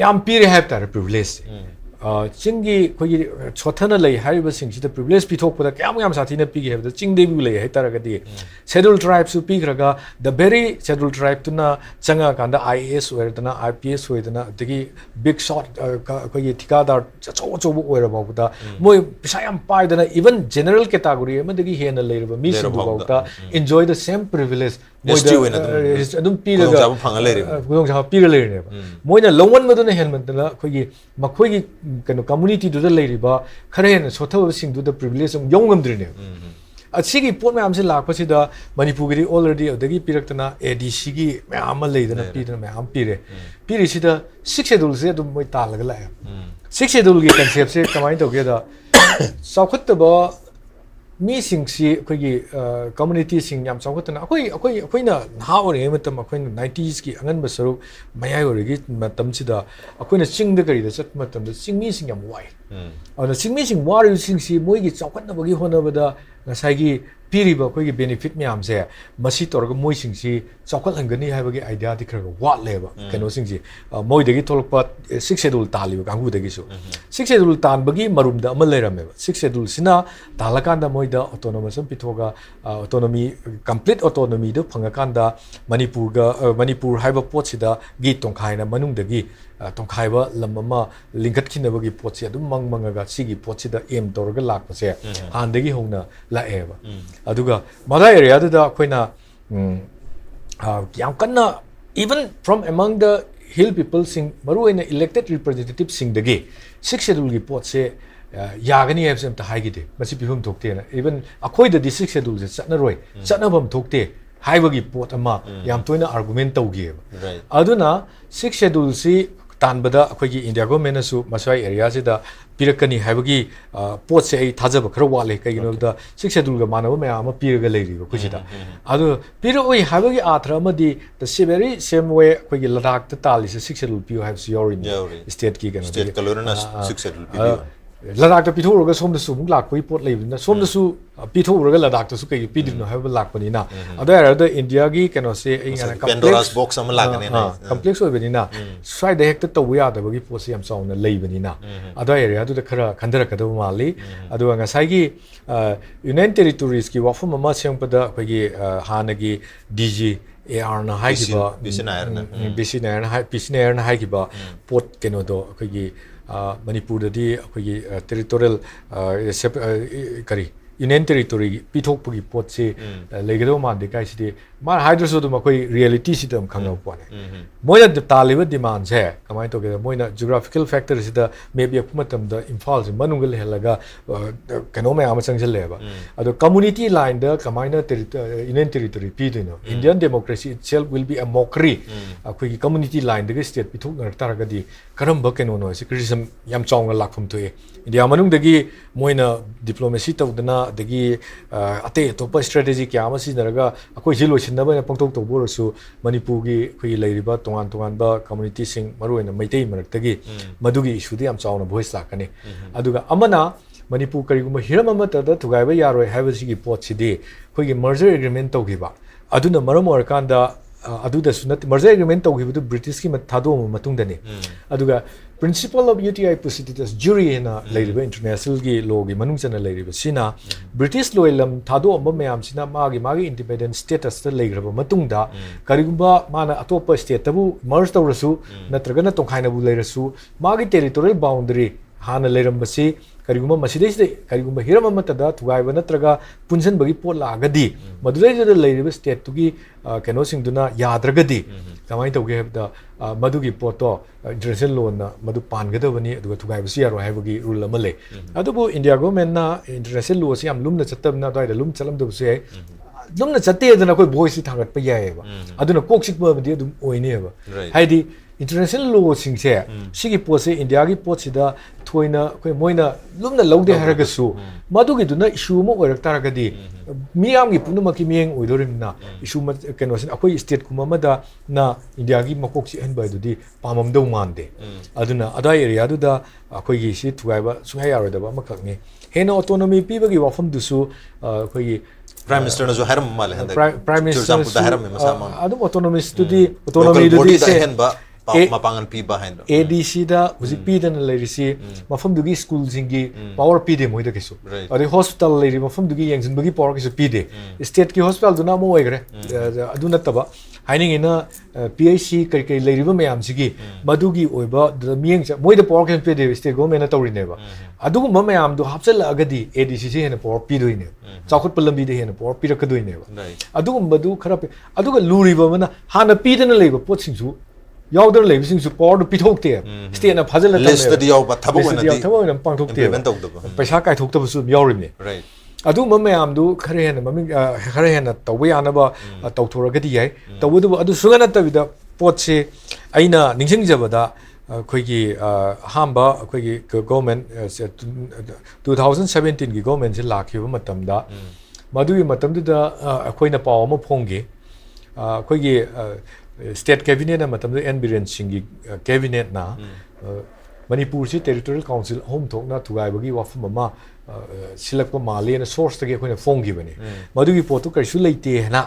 याम पिरे हैब तार प्रिविलेज चिंगी कोई छोथना लई हारिबा सिंगसिदा प्रिविलेज पिथोकपदा क्याम साथीना पिगे हेबदा चिंगदेबी लई हैतारगदी शेड्यूल ट्राइब सु पिग्रगा द भेरी शेड्यूल ट्राइब तुना चंगा कांदा आईएएस ओरदना आईपीएस ओरदना दगी बिग शॉट कोई ठिकादार चचो ओरबाबदा मोय पिसा याम पाइदना इवन जनरल कैटेगरी अमदगी हेना लेरबा मी सिंगबाबदा एन्जॉय द सेम प्रिविलेज अदुम पिरगा गुदोंजा पिर लेरनेबा मोयना लौवन मदुना हेनमदना कोई मखोई कनो कम्युनिटी दुदा लेरिबा खरेन सोथब सिंगदुदा प्रिविलेज योंगमद्रिने असिगी पोट मैम से लाखपसिदा मणिपुर की ऑलरेडी अदगी पिरक्तना एडीसी की मैम लेदना पीदना मैम पिरिसिदा 6 शेड्यूल से अदुम मोय तालगा लाय 6 शेड्यूल की कांसेप्ट से कमाइन तोगेदा सौखतबा ꯃꯤꯁꯤꯡꯁꯤ ꯑꯩꯈꯣꯏꯒꯤ ꯀꯝꯃꯨꯅꯤꯇꯤꯁꯤꯡ ꯌꯥꯝ ꯆꯥꯎꯈꯠꯇꯅ ꯑꯩꯈꯣꯏꯅ ꯅꯍꯥ ꯑꯣꯏꯔꯤꯉꯩ ꯃꯇꯝ ꯑꯩꯈꯣꯏꯅ 90sꯀꯤ ꯑꯉꯟꯕ ꯁꯔꯨꯛ ꯃꯌꯥꯏ ꯑꯣꯏꯔꯤꯉꯩ ꯃꯇꯝꯁꯤꯗ ꯑꯩꯈꯣꯏꯅ ꯆꯤꯡꯗ ꯀꯔꯤꯗ ꯆꯠꯄ ꯃꯇꯝꯗ ꯆꯤꯡꯃꯤꯁꯤꯡ ꯌꯥꯝ ꯋꯥꯏ ꯑꯗꯨꯅ ꯆꯤꯡꯃꯤꯁꯤꯡ ꯋꯥꯔꯤꯕꯁꯤꯡꯁꯤ ꯃꯣꯏꯒꯤ ꯆꯥꯎꯈꯠꯅꯕꯒꯤ ꯍꯣꯠꯅꯕꯗ ꯉꯁꯥꯏꯒꯤ ꯄꯤꯔꯤꯕ ꯑꯩꯈꯣꯏꯒꯤ ꯕꯦꯅꯤꯐꯤꯠ ꯃꯌꯥꯝꯁꯦ ꯃꯁꯤ ꯇꯧꯔꯒ ꯃꯣꯏꯁꯤꯡꯁꯤ ꯆꯥꯎꯈꯠꯍꯟꯒꯅꯤ ꯍꯥꯏꯕꯒꯤ ꯑꯥꯏꯗꯤꯌꯥꯗꯤ ꯈꯔ ꯋꯥꯠꯂꯦꯕ ꯀꯩꯅꯣꯁꯤꯡꯁꯤ ꯃꯣꯏꯗꯒꯤ ꯊꯣꯛꯂꯛꯄ 6 ꯁꯦꯗꯨꯜ ꯇꯥꯜꯂꯤꯕ ꯀꯥꯡꯕꯨꯗꯒꯤꯁꯨ 6 ꯁꯦꯗꯨꯜ ꯇꯥꯟꯕꯒꯤ ꯃꯔꯨꯝꯗ ꯑꯃ ꯂꯩꯔꯝꯃꯦꯕ 6 ꯁꯦꯗꯨꯜꯁꯤꯅ ꯇꯥꯜꯂꯀꯥꯟꯗ ꯃꯣꯏꯗ ꯑꯣꯇꯣꯅꯣꯃꯁ ꯑꯃ ꯄꯤꯊꯣꯛꯑꯒ ꯑꯣꯇꯣꯅꯣꯃꯤ ꯀꯝꯄ꯭ꯂꯤꯠ ꯑꯣꯇꯣꯅꯣꯃꯤꯗꯣ ꯐꯪꯉꯀꯥꯟꯗ ꯃꯅꯤꯄꯨꯔ ꯍꯥꯏꯕ ꯄꯣꯠꯁꯤꯗ ꯒꯤ ꯇꯣꯡꯈꯥꯏꯅ ꯃꯅꯨꯡꯗꯒꯤ ꯇꯣꯡꯈꯥꯏꯕ ꯂꯝ ꯑꯃ ꯂꯤꯡꯈꯠꯈꯤꯅꯕꯒꯤ ꯄꯣꯠꯁꯤ ꯑꯗꯨꯝ ꯃꯪꯉꯒ ꯁꯤꯒꯤ ꯄꯣꯠꯁꯤꯗ ꯑꯦꯝ ꯇꯧꯔꯒ ꯂꯥꯛꯄꯁꯦ ꯍꯥꯟꯅꯗꯒꯤ ꯍꯧꯅ ꯂꯥꯛꯑꯦꯕ ꯑꯗꯨꯒ ꯃꯗꯥ ꯑꯦꯔꯤꯌꯥꯗꯨꯗ ꯑꯩꯈꯣꯏꯅ ꯌꯥꯝ ꯀꯟꯅ ꯏꯚꯟ ꯐ꯭ꯔꯣꯝ ꯑꯦꯃꯪ ꯗ ꯍꯤꯜ ꯄꯤꯄꯜꯁꯤꯡ ꯃꯔꯨꯑꯣꯏꯅ ꯏꯂꯦꯛꯇꯦꯠ ꯔꯤꯄ꯭ꯔꯖꯦꯟꯇꯦꯇꯤꯚꯁꯤꯡꯗꯒꯤ 6 ꯁꯦꯗꯨꯜꯒꯤ ꯄꯣꯠꯁꯦ ꯌꯥꯒꯅꯤ ꯍꯥꯏꯕꯁꯦ ꯑꯝꯇ ꯍꯥꯏꯈꯤꯗꯦ ꯃꯁꯤ ꯄꯤꯐꯝ ꯊꯣꯛꯇꯦꯅ ꯏꯚꯟ ꯑꯩꯈꯣꯏꯗꯗꯤ 6 ꯁꯦꯗꯨꯜꯁꯦ ꯆꯠꯅꯔꯣꯏ ꯆꯠꯅꯐꯝ ꯊꯣꯛꯇꯦ ꯍꯥꯏꯕꯒꯤ ꯄꯣꯠ ꯑꯃ ꯌꯥꯝ ꯇꯣꯏꯅ ꯑꯥꯔꯒꯨꯃꯦꯟ ꯇꯧꯈꯤꯑꯕ ꯑꯗꯨꯅ 6 ꯁꯦꯗꯨꯜꯁꯤ ꯇꯥꯟꯕꯗ ꯑꯩꯈꯣꯏꯒꯤ ꯏꯟꯗꯤꯌꯥ ꯒꯣꯔꯃꯦꯟꯅꯁꯨ ꯃꯁ꯭ꯋꯥꯏ ꯑꯦꯔꯤꯌꯥꯁꯤꯗ ꯄꯤꯔꯛꯀꯅꯤ ꯍꯥꯏꯕꯒꯤ ꯄꯣꯠꯁꯦ ꯑꯩ ꯊꯥꯖꯕ ꯈꯔ ꯋꯥꯠꯂꯦ ꯀꯩꯒꯤꯅꯣꯗ 6 ꯁꯦꯗꯨꯜꯒ ꯃꯥꯟꯅꯕ ꯃꯌꯥꯝ ꯑꯃ ꯄꯤꯔꯒ ꯂꯩꯔꯤꯕ ꯑꯩꯈꯣꯏꯁꯤꯗ ꯑꯗꯨ ꯄꯤꯔꯛꯑꯣꯏ ꯍꯥꯏꯕꯒꯤ ꯑꯥꯊ꯭ꯔ ꯑꯃꯗꯤ ꯗ ꯚꯦꯔꯤ ꯁꯦꯝ ꯋꯦ ꯑꯩꯈꯣꯏꯒꯤ ꯂꯗꯥꯛꯇ ꯇꯥꯜꯂꯤꯁꯦ 6 ꯁꯦꯗꯨꯜ ꯄꯤꯌꯨ ꯍꯥꯏꯕꯁꯨ ꯌꯥꯎꯔꯤꯅꯤ ꯁ꯭ꯇꯦꯠꯀꯤ ꯀꯩꯅꯣꯗꯒꯤ ꯂꯗꯥꯛꯇ ꯄꯤꯊꯣꯛꯎꯔꯒ ꯁꯣꯝꯗꯁꯨ ꯑꯃꯨꯛ ꯂꯥꯛꯄꯒꯤ ꯄꯣꯠ ꯂꯩꯕꯅꯤ나 ꯁꯣꯝꯗꯁꯨ ꯄꯤꯊꯣꯛꯎꯔꯒ ꯂꯗꯥꯛꯇꯁꯨ ꯀꯩ ꯄꯤꯗ꯭ꯔꯤꯅꯣ ꯍꯥꯏꯕ ꯂꯥꯛꯄꯅꯤꯅ ꯑꯗꯨ ꯍꯥꯏꯔꯒ ꯏꯟꯗꯤꯌꯥꯒꯤ ꯀꯩꯅꯣꯁꯦ ꯑꯩ ꯀꯝꯄ꯭ꯂꯦꯛꯁ ꯑꯣꯏꯕꯅꯤꯅ ꯁ꯭ꯋꯥꯏꯗ ꯍꯦꯛꯇ ꯇꯧꯕ ꯌꯥꯗꯕꯒꯤ ꯄꯣꯠꯁꯦ ꯌꯥꯝ ꯆꯥꯎꯅ ꯂꯩꯕꯅꯤꯅ ꯑꯗꯨ ꯑꯦꯔꯤꯌꯥꯗꯨꯗ ꯈꯔ ꯈꯟꯊꯔꯛꯀꯗꯕ ꯃꯥꯜꯂꯤ ꯑꯗꯨꯒ ꯉꯁꯥꯏꯒꯤ ꯌꯨꯅꯤꯌꯟ ꯇꯦꯔꯤꯇꯣꯔꯤꯁꯀꯤ ꯋꯥꯐꯝ ꯑꯃ ꯁꯦꯝꯕꯗ ꯑꯩꯈꯣꯏꯒꯤ ꯍꯥꯟꯅꯒꯤ DG ARꯅ ꯍꯥꯏꯈꯤꯕ PC Nairꯅ ꯍꯥꯏꯈꯤꯕ ꯄꯣꯠ ꯀꯩꯅꯣꯗꯣ ꯑꯩꯈꯣꯏꯒꯤ ꯃꯅꯤꯄꯨꯔꯗꯗꯤ ꯑꯩꯈꯣꯏꯒꯤ ꯇꯦꯔꯤꯇꯣꯔꯤꯌꯦꯜ ꯀꯔꯤ ꯌꯨꯅꯤꯌꯟ ꯇꯦꯔꯤꯇꯣꯔꯤ ꯄꯤꯊꯣꯛꯄꯒꯤ ꯄꯣꯠꯁꯤ ꯂꯩꯒꯗꯕ ꯃꯥꯟꯗꯦ ꯀꯥꯏꯁꯤꯗꯤ ꯃꯥꯅ ꯍꯥꯏꯗ꯭ꯔꯁꯨ ꯑꯗꯨꯝ ꯑꯩꯈꯣꯏ ꯔꯤꯌꯦꯂꯤꯇꯤꯁꯤꯗ ꯑꯗꯨꯝ ꯈꯪꯉꯕ ꯄꯣꯠꯅꯦ ꯃꯣꯏꯅ ꯇꯥꯜꯂꯤꯕ ꯗꯤꯃꯥꯟꯁꯦ ꯀꯃꯥꯏꯅ ꯇꯧꯒꯦ ꯃꯣꯏꯅ ꯖꯤꯑꯣꯒ꯭ꯔꯥꯐꯤꯀꯦꯜ ꯐꯦꯛꯇꯔꯁꯤꯗ ꯃꯦꯞ ꯌꯦꯛꯄ ꯃꯇꯝꯗ ꯏꯝꯐꯥꯜꯁꯤ ꯃꯅꯨꯡꯗ ꯂꯩꯍꯜꯂꯒ ꯀꯩꯅꯣ ꯃꯌꯥꯝ ꯑꯃ ꯆꯪꯁꯤꯜꯂꯦꯕ ꯑꯗꯣ ꯀꯝꯃꯨꯅꯤꯇꯤ ꯂꯥꯏꯟꯗ ꯀꯃꯥꯏꯅ ꯌꯨꯅꯤꯌꯟ ꯇꯦꯔꯤꯇꯣꯔꯤ ꯄꯤꯗꯣꯏꯅो Indian democracy itself will be a mockery ꯑꯩꯈꯣꯏꯒꯤ ꯀꯝꯃꯨꯅꯤꯇꯤ ꯂꯥꯏꯟꯗꯒꯤ ꯁ꯭ꯇꯦꯠ ꯄꯤꯊꯣꯛꯅꯔꯛ ꯇꯥꯔꯒꯗꯤ ꯀꯔꯝꯕ ꯀꯩꯅꯣꯅꯣ ꯍꯥꯏꯁꯤ ꯀ꯭ꯔꯤꯇꯤꯁꯤꯖꯝ ꯌꯥꯝ ꯆꯥꯎꯅ ꯂꯥꯛꯐꯝ ꯊꯣꯛꯑꯦ ꯏꯟꯗꯤꯌꯥ ꯃꯅꯨꯡꯗꯒꯤ ꯃꯣꯏꯅ ꯗꯤꯄ꯭ꯂꯣꯃꯦꯁꯤ ꯇꯧꯗꯅ ꯑꯗꯒꯤ ꯑꯇꯩ ꯑꯇꯣꯞꯄ ꯁ꯭ꯇ꯭ꯔꯦꯇꯦꯖꯤ ꯀꯌꯥ ꯑꯃ ꯁꯤꯖꯤꯟꯅꯔꯒ ꯑꯩꯈꯣꯏ ꯁꯤ ꯂꯣꯏꯁꯤꯟꯅꯕ ꯄꯪꯇꯧ ꯇꯧꯕ ꯑꯣꯏꯔꯁꯨ ꯃꯅꯤꯄꯨꯔꯒꯤ ꯑꯩꯈꯣꯏꯒꯤ ꯂꯩꯔꯤꯕ ꯇꯣꯉꯥꯟ ꯇꯣꯉꯥꯟꯕ ꯀꯝꯃꯨꯅꯤꯇꯤꯁꯤꯡ ꯃꯔꯨꯑꯣꯏꯅ ꯃꯩꯇꯩ ꯃꯔꯛꯇꯒꯤ ꯃꯗꯨꯒꯤ ꯏꯁꯨꯗ ꯌꯥꯝ ꯆꯥꯎꯅ ꯚꯣꯏꯁ ꯂꯥꯛꯀꯅꯤ ꯑꯗꯨꯒ ꯑꯃꯅ ꯃꯅꯤꯄꯨꯔ ꯀꯔꯤꯒꯨꯝꯕ ꯍꯤꯔꯝ ꯑꯃꯠꯇꯗ ꯊꯨꯒꯥꯏꯕ ꯌꯥꯔꯣꯏ ꯍꯥꯏꯕꯁꯤꯒꯤ ꯄꯣꯠꯁꯤꯗꯤ ꯑꯩꯈꯣꯏꯒꯤ ꯃꯔꯖꯔ ꯑꯦꯒ꯭ꯔꯤꯃꯦꯟ ꯇꯧꯈꯤꯕ ꯑꯗꯨꯅ ꯃꯔꯝ ꯑꯣꯏꯔꯀꯥꯟꯗ ꯑꯗꯨꯗꯁꯨ ꯅꯠꯇꯦ ꯃꯔꯖꯔ ꯑꯦꯒ꯭ꯔꯤꯃꯦꯟ ꯇꯧꯈꯤꯕꯗꯨ ꯕ꯭ꯔꯤꯇꯤꯁꯀꯤ ꯊꯥꯗꯣꯛꯑꯕ ꯃꯇꯨꯡꯗꯅꯤ ꯑꯗꯨꯒ ꯄ꯭ꯔꯤꯟꯁꯤꯄꯜ ꯑꯣꯐ UTI ꯄꯨꯁꯤꯇꯤꯇꯁ ꯖꯨꯔꯤ ꯍꯥꯏꯅ ꯂꯩꯔꯤꯕ ꯏꯟꯇꯔꯅꯦꯁꯅꯦꯜꯒꯤ ꯂꯣꯒꯤ ꯃꯅꯨꯡ ꯆꯟꯅ ꯂꯩꯔꯤꯕꯁꯤꯅ ꯕ꯭ꯔꯤꯇꯤꯁ ꯂꯣꯏ ꯂꯝ ꯊꯥꯗꯣꯛꯑꯝꯕ ꯃꯌꯥꯝꯁꯤꯅ ꯃꯥꯒꯤ ꯏꯟꯗꯤꯄꯦꯟꯗꯦꯟ ꯁ꯭ꯇꯦꯇꯁꯇ ꯂꯩꯈ꯭ꯔꯕ ꯃꯇꯨꯡꯗ ꯀꯔꯤꯒꯨꯝꯕ ꯃꯥꯅ ꯑꯇꯣꯞꯄ ꯁ꯭ꯇꯦꯠꯇꯕꯨ ꯃꯔꯖ ꯇꯧꯔꯁꯨ ꯅꯠꯇ꯭ꯔꯒꯅ ꯇꯣꯡꯈꯥꯏꯅꯕꯨ ꯂꯩꯔꯁꯨ ꯃꯥꯒꯤ ꯇꯦꯔꯤꯇꯣꯔꯤꯌꯦꯜ ꯕꯥꯎꯟꯗꯔꯤ ꯍꯥꯟꯅ ꯂꯩꯔꯝꯕꯁꯤ ꯀꯔꯤꯒꯨꯝꯕ ꯃꯁꯤꯗꯩꯁꯤꯗ ꯀꯔꯤꯒꯨꯝꯕ ꯍꯤꯔꯝ ꯑꯃꯠꯇꯗ ꯊꯨꯒꯥꯏꯕ ꯅꯠꯇ꯭ꯔꯒ ꯄꯨꯟꯁꯤꯟꯕꯒꯤ ꯄꯣꯠ ꯂꯥꯛꯑꯒꯗꯤ ꯃꯗꯨꯗꯩꯗꯨꯗ ꯂꯩꯔꯤꯕ ꯁ꯭ꯇꯦꯠꯇꯨꯒꯤ ꯀꯩꯅꯣꯁꯤꯡꯗꯨꯅ ꯌꯥꯗ꯭ꯔꯒꯗꯤ ꯀꯃꯥꯏꯅ ꯇꯧꯒꯦ ꯍꯥꯏꯕꯗ ꯃꯗꯨꯒꯤ ꯄꯣꯠꯇꯣ इंटरनेशनल लोन मधु पानगदबनी अदुगा थुगाइबसु यारो हाइबगी रूल अमा ले अदुबु इंडिया गवर्नमेंट ना इंटरनेशनल लॉ से याम लुमना चत्तबना दाइदा लुम चलमदबसु याय लुमना चत्ते दना कोई वॉइस थांगत प यायबा अदुना कोक्सिक बबदि अदुम ओइनेबा हाइदि इंटरनेशनल लॉ सिंगसे सिगी पोसे इंडिया की पोसिदा थोइना कोई मोइना लुमना लौदे हरगसु मदुगी दुना इशू म ओइरक तारगदि मियाम की पुनुमा की मियंग ओइदोरिमना इशू म केनोसिन अखोई स्टेट कुमा मदा ना इंडिया की मकोक्सि हनबा दुदि पाममदौ मानदे अदुना अदा एरिया दुदा अखोई की सि थुगाइबा सुहा यारोदबा मखकनि हेनो ऑटोनॉमी पीबगी वाफम दुसु अखोई प्राइम मिनिस्टर ने जो हरम माले हंदे प्राइम मिनिस्टर दा हरम में मसामा अदुम ऑटोनॉमी दुदि ऑटोनॉमी दुदि से mapangan pi behind ADC da huji pi dan leirisi mafam dugi school jingi power pi de moida kesu ade hospital leiri mafam dugi yengjin bugi power kesu pi de state ki hospital duna mo oigre adu nataba haining ina PIC kai kai leiriba mayam sigi madugi oiba miyeng moida power kesu pi de state government na tawri neba adu ma mayam du hapsel agadi ADC se hena power pi doine chakut palambi de hena power pi rakadoi neba adu madu khara adu ga luriba mana hana pi dan leiba pot singsu याउदर लेबिसिंगसु power पिथोकते स्टेटना फाजल list दि याउ थबोन पांथोकते पैसा कायथोकतबसु याउरिने राइट अदु ममयाम दु खरे हेन ममिंग खरे हेन तवबे यानबा तौथोरगदि याय तवदु अदु सुगना तबिदा पोटसे आइना निंसिंग जबदा ꯑꯩꯈꯣꯏꯒꯤ ꯑꯍꯥꯟꯕ ꯑꯩꯈꯣꯏꯒꯤ ꯒꯣꯔꯃꯦꯟ 2017ꯒꯤ ꯒꯣꯔꯃꯦꯟꯁꯦ ꯂꯥꯛꯈꯤꯕ ꯃꯇꯝꯗ ꯃꯗꯨꯒꯤ ꯃꯇꯝꯗꯨꯗ ꯑꯩꯈꯣꯏꯅ ꯄꯥꯎ ꯑꯃ ꯐꯣꯡꯈꯤ ꯑꯩꯈꯣꯏꯒꯤ ꯁ꯭ꯇꯦꯠ ꯀꯦꯕꯤꯅꯦꯠꯅ ꯃꯇꯝꯗꯨꯗ ꯑꯦꯟ ꯕꯤꯔꯦꯟ ꯁꯤꯡꯒꯤ ꯀꯦꯕꯤꯅꯦꯠꯅ ꯃꯅꯤꯄꯨꯔꯁꯤ ꯇꯦꯔꯤꯇꯣꯔꯤꯌꯦꯜ ꯀꯥꯎꯟꯁꯤꯜ ꯑꯍꯨꯝ ꯊꯣꯛꯅ ꯊꯨꯒꯥꯏꯕꯒꯤ ꯋꯥꯐꯝ ꯑꯃ ꯁꯤꯜꯂꯛꯄ ꯃꯥꯜꯂꯦꯅ ꯁꯣꯔꯁꯇꯒꯤ ꯑꯩꯈꯣꯏꯅ ꯐꯣꯡꯈꯤꯕꯅꯤ ꯃꯗꯨꯒꯤ ꯄꯣꯠꯇꯨ ꯀꯔꯤꯁꯨ ꯂꯩꯇꯦ ꯍꯥꯏꯅ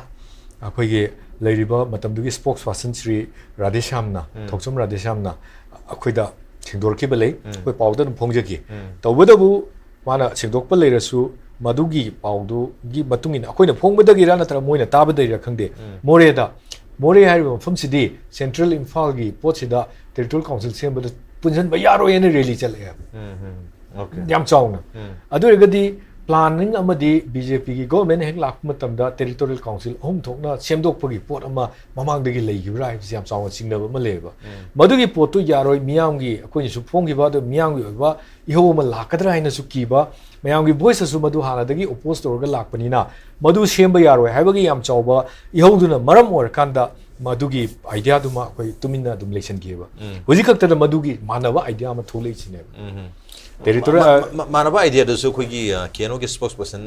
ꯑꯩꯈꯣꯏꯒꯤ ꯂꯩꯔꯤꯕ ꯃꯇꯝꯗꯨꯒꯤ ꯁ꯭ꯄꯣꯛꯁ ꯄꯔꯁꯟ ಶ್ರೀ ꯔꯥꯙꯦꯁ꯭ꯌꯥꯝꯅ ꯊꯣꯛꯆꯝ ꯔꯥꯙꯦꯁ꯭ꯌꯥꯝꯅ ꯑꯩꯈꯣꯏꯗ ꯁꯦꯡꯗꯣꯔꯛꯈꯤꯕ ꯂꯩ ꯑꯩꯈꯣꯏ ꯄꯥꯎꯗ ꯑꯗꯨꯝ ꯐꯣꯡꯖꯈꯤ ꯇꯧꯕꯇꯕꯨ ꯃꯥꯅ ꯁꯦꯡꯗꯣꯛꯄ ꯂꯩꯔꯁꯨ ꯃꯗꯨꯒꯤ ꯄꯥꯎꯗꯨꯒꯤ ꯃꯇꯨꯡ ꯏꯟꯅ ꯑꯩꯈꯣꯏꯅ ꯐꯣꯡꯕꯗꯒꯤꯔ ꯅꯠꯇ꯭ꯔꯒ ꯃꯣꯏꯅ ꯇꯥꯕꯗꯒꯤꯔ ꯈꯪꯗꯦ ꯃꯣꯔꯦ ꯍꯥꯏꯔꯤꯕ ꯃꯐꯝꯁꯤꯗꯤ ꯁꯦꯟꯇ꯭ꯔꯦꯜ ꯏꯝꯐꯥꯜꯒꯤ ꯄꯣꯠꯁꯤꯗ ꯇꯦꯔꯤꯇꯣꯔꯤꯌꯦꯜ ꯀꯥꯎꯟꯁꯤꯜ ꯁꯦꯝꯕꯗ ꯄꯨꯟꯁꯤꯟꯕ ꯌꯥꯔꯣꯏꯅ ꯔꯦꯂꯤ ꯆꯠꯂꯛꯑꯦ ꯌꯥꯝ ꯆꯥꯎꯅ ꯑꯗꯨ ꯑꯣꯏꯔꯒꯗꯤ ꯄ꯭ꯂꯥꯅꯤꯡ ꯑꯃꯗꯤ ꯕꯤꯖꯦꯄꯤꯒꯤ ꯒꯣꯔꯃꯦꯟ ꯍꯦꯛ ꯂꯥꯛꯄ ꯃꯇꯝꯗ ꯇꯦꯔꯤꯇꯣꯔꯤꯌꯦꯜ ꯀꯥꯎꯟꯁꯤꯜ ꯑꯍꯨꯝ ꯊꯣꯛꯅ ꯁꯦꯝꯗꯣꯛꯄꯒꯤ ꯄꯣꯠ ꯑꯃ ꯃꯃꯥꯡꯗꯒꯤ ꯂꯩꯈꯤꯕ꯭ꯔꯥ ꯍꯥꯏꯕꯁꯤ ꯌꯥꯝ ꯆꯥꯎꯅ ꯆꯤꯡꯅꯕ ꯑꯃ ꯂꯩꯌꯦꯕ ꯃꯗꯨꯒꯤ ꯄꯣꯠꯇꯨ ꯌꯥꯔꯣꯏ ꯃꯤꯌꯥꯝꯒꯤ ꯑꯩꯈꯣꯏꯅꯁꯨ ꯐꯣꯡꯈꯤꯕ ꯑꯗꯨ ꯃꯤꯌꯥꯝꯒꯤ ꯑꯣꯏꯕ ꯏꯍꯧ ꯑꯃ ꯂꯥꯛꯀꯗ꯭ꯔꯥ ꯍꯥꯏꯅꯁꯨ ꯀꯤꯕ ꯃꯌꯥꯝꯒꯤ ꯚꯣꯏꯁꯇꯁꯨ ꯃꯗꯨ ꯍꯥꯟꯅꯗꯒꯤ ꯑꯣꯄꯣꯖ ꯇꯧꯔꯒ ꯂꯥꯛꯄꯅꯤꯅ ꯃꯗꯨ ꯁꯦꯝꯕ ꯌꯥꯔꯣꯏ ꯍꯥꯏꯕꯒꯤ ꯌꯥꯝ ꯆꯥꯎꯕ ꯏꯍꯧꯗꯨꯅ ꯃꯔꯝ ꯑꯣꯏꯔꯀꯥꯟꯗ ꯃꯗꯨꯒꯤ ꯑꯥꯏꯗꯤꯌꯥꯗꯨꯃ ꯑꯩꯈꯣꯏ ꯇꯨꯃꯤꯟꯅ ꯑꯗꯨꯝ ꯂꯩꯁꯟꯈꯤꯑꯕ ꯍꯧꯖꯤꯛ ꯈꯛꯇꯗ ꯃꯗꯨꯒꯤ ꯃꯥꯟꯅꯕ ꯑꯥꯏꯗꯤꯌꯥ ꯑꯃ ꯊꯣꯛꯂꯛꯏꯁꯤꯅꯦꯕ ꯇꯦꯔꯤꯇꯣꯔꯤꯌꯦꯜ ꯃꯥꯟꯅꯕ ꯑꯥꯏꯗꯤꯌꯥꯗꯁꯨ ꯑꯩꯈꯣꯏꯒꯤ ꯀꯦꯅꯣꯒꯤ ꯁ꯭ꯄꯣꯛꯁ ꯄꯔꯁꯟ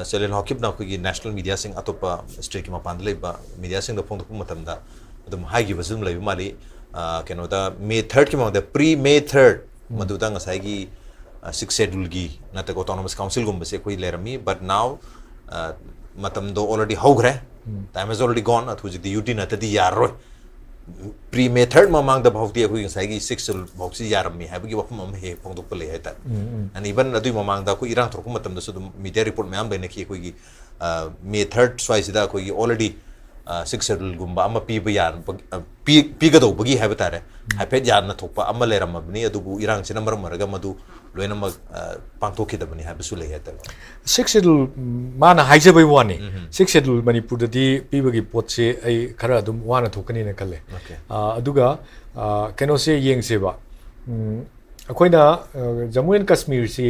ꯆꯦꯂꯦꯟ ꯍꯣꯀꯤꯞꯅ ꯑꯩꯈꯣꯏꯒꯤ ꯅꯦꯁꯅꯦꯜ ꯃꯤꯗꯤꯌꯥꯁꯤꯡ ꯑꯇꯣꯞꯄ ꯁ꯭ꯇꯦꯠꯀꯤ ꯃꯄꯥꯟꯗ ꯂꯩꯕ ꯃꯤꯗꯤꯌꯥꯁꯤꯡꯗ ꯐꯣꯡꯗꯣꯛꯄ ꯃꯇꯝꯗ ꯑꯗꯨꯝ ꯍꯥꯏꯈꯤꯕꯁꯨ ꯑꯗꯨꯝ ꯂꯩꯕ ꯃꯥꯜꯂꯤ ꯀꯩꯅꯣꯗ May 3ꯒꯤ ꯃꯃꯥꯡꯗ May 3 ꯃꯗꯨꯗ ꯉꯁꯥꯏꯒꯤ 6th ꯁꯦꯗꯨꯜꯒꯤ ꯅꯠꯇ꯭ꯔꯒ ꯑꯣꯇꯣꯅꯣꯃꯁ ꯀꯥꯎꯟꯁꯤꯜꯒꯨꯝꯕꯁꯦ ꯑꯩꯈꯣꯏ ꯂꯩꯔꯝꯃꯤ ꯕꯠ ꯅꯥꯎ ꯃꯇꯝꯗꯣ ꯑꯣꯜꯔꯦꯗꯤ ꯍꯧꯈ꯭ꯔꯦ ꯇꯥꯏꯝ ꯍꯦꯖ ꯑꯣꯜꯔꯦꯗꯤ ꯒꯣꯟ ꯍꯧꯖꯤꯛꯇꯤ UT ꯅꯠꯇꯗꯤ ꯌꯥꯔꯔꯣꯏ May 3 ꯃꯃꯥꯡꯗ ꯐꯥꯎꯗꯤ ꯑꯩꯈꯣꯏ ꯉꯁꯥꯏꯒꯤ 6th ꯁꯦꯗꯨꯜ ꯐꯥꯎꯁꯤ ꯌꯥꯔꯝꯃꯤ ꯍꯥꯏꯕꯒꯤ ꯋꯥꯐꯝ ꯑꯃ ꯍꯦꯛ ꯐꯣꯡꯗꯣꯛꯄ ꯂꯩ ꯍꯥꯏꯇꯥꯔꯦ ꯑꯦꯟ ꯏꯚꯟ ꯑꯗꯨꯒꯤ ꯃꯃꯥꯡꯗ ꯑꯩꯈꯣꯏ ꯏꯔꯥꯡ ꯊꯣꯛꯄ ꯃꯇꯝꯗꯁꯨ ꯑꯗꯨꯝ ꯃꯤꯗꯤꯌꯥ ꯔꯤꯄꯣꯔꯠ ꯃꯌꯥꯝ ꯂꯩꯅꯈꯤ ꯑꯩꯈꯣꯏꯒꯤ May 3 ꯁ꯭ꯋꯥꯏꯁꯤꯗ ꯑꯩꯈꯣꯏꯒꯤ ꯑꯣꯜꯔꯦꯗꯤ 6th ꯁꯦꯗꯨꯜꯒꯨꯝꯕ ꯑꯃ ꯄꯤꯒꯗꯧꯕꯒꯤ ꯍꯥꯏꯕ ꯇꯥꯔꯦ ꯍꯥꯏꯐꯦꯠ ꯌꯥꯝꯅ ꯊꯣꯛꯄ ꯑꯃ ꯂꯩꯔꯝꯃꯕꯅꯤ ꯑꯗꯨꯕꯨ ꯏꯔꯥꯡꯁꯤꯅ ꯃꯔꯝ ꯑꯣꯏꯔꯒ ꯃꯗꯨ ꯂꯣꯏꯅꯃꯛ ꯄꯥꯡꯊꯣꯛꯈꯤꯗꯕꯅꯤ ꯍꯥꯏꯕꯁꯨ ꯂꯩ ꯍꯥꯏꯇꯥꯔꯦ 6th ꯁꯦꯗꯨꯜ ꯃꯥꯅ ꯍꯥꯏꯖꯕꯩ ꯋꯥꯅꯤ 6th ꯁꯦꯗꯨꯜ ꯃꯅꯤꯄꯨꯔꯗꯗꯤ ꯄꯤꯕꯒꯤ ꯄꯣꯠꯁꯦ ꯑꯩ ꯈꯔ ꯑꯗꯨꯝ ꯋꯥꯅ ꯊꯣꯛꯀꯅꯤꯅ ꯈꯜꯂꯦ ꯑꯗꯨꯒ ꯀꯩꯅꯣꯁꯦ ꯌꯦꯡꯁꯦꯕ ꯑꯩꯈꯣꯏꯅ ꯖꯝꯃꯨ ꯑꯦꯟ ꯀश्मीꯔꯁꯤ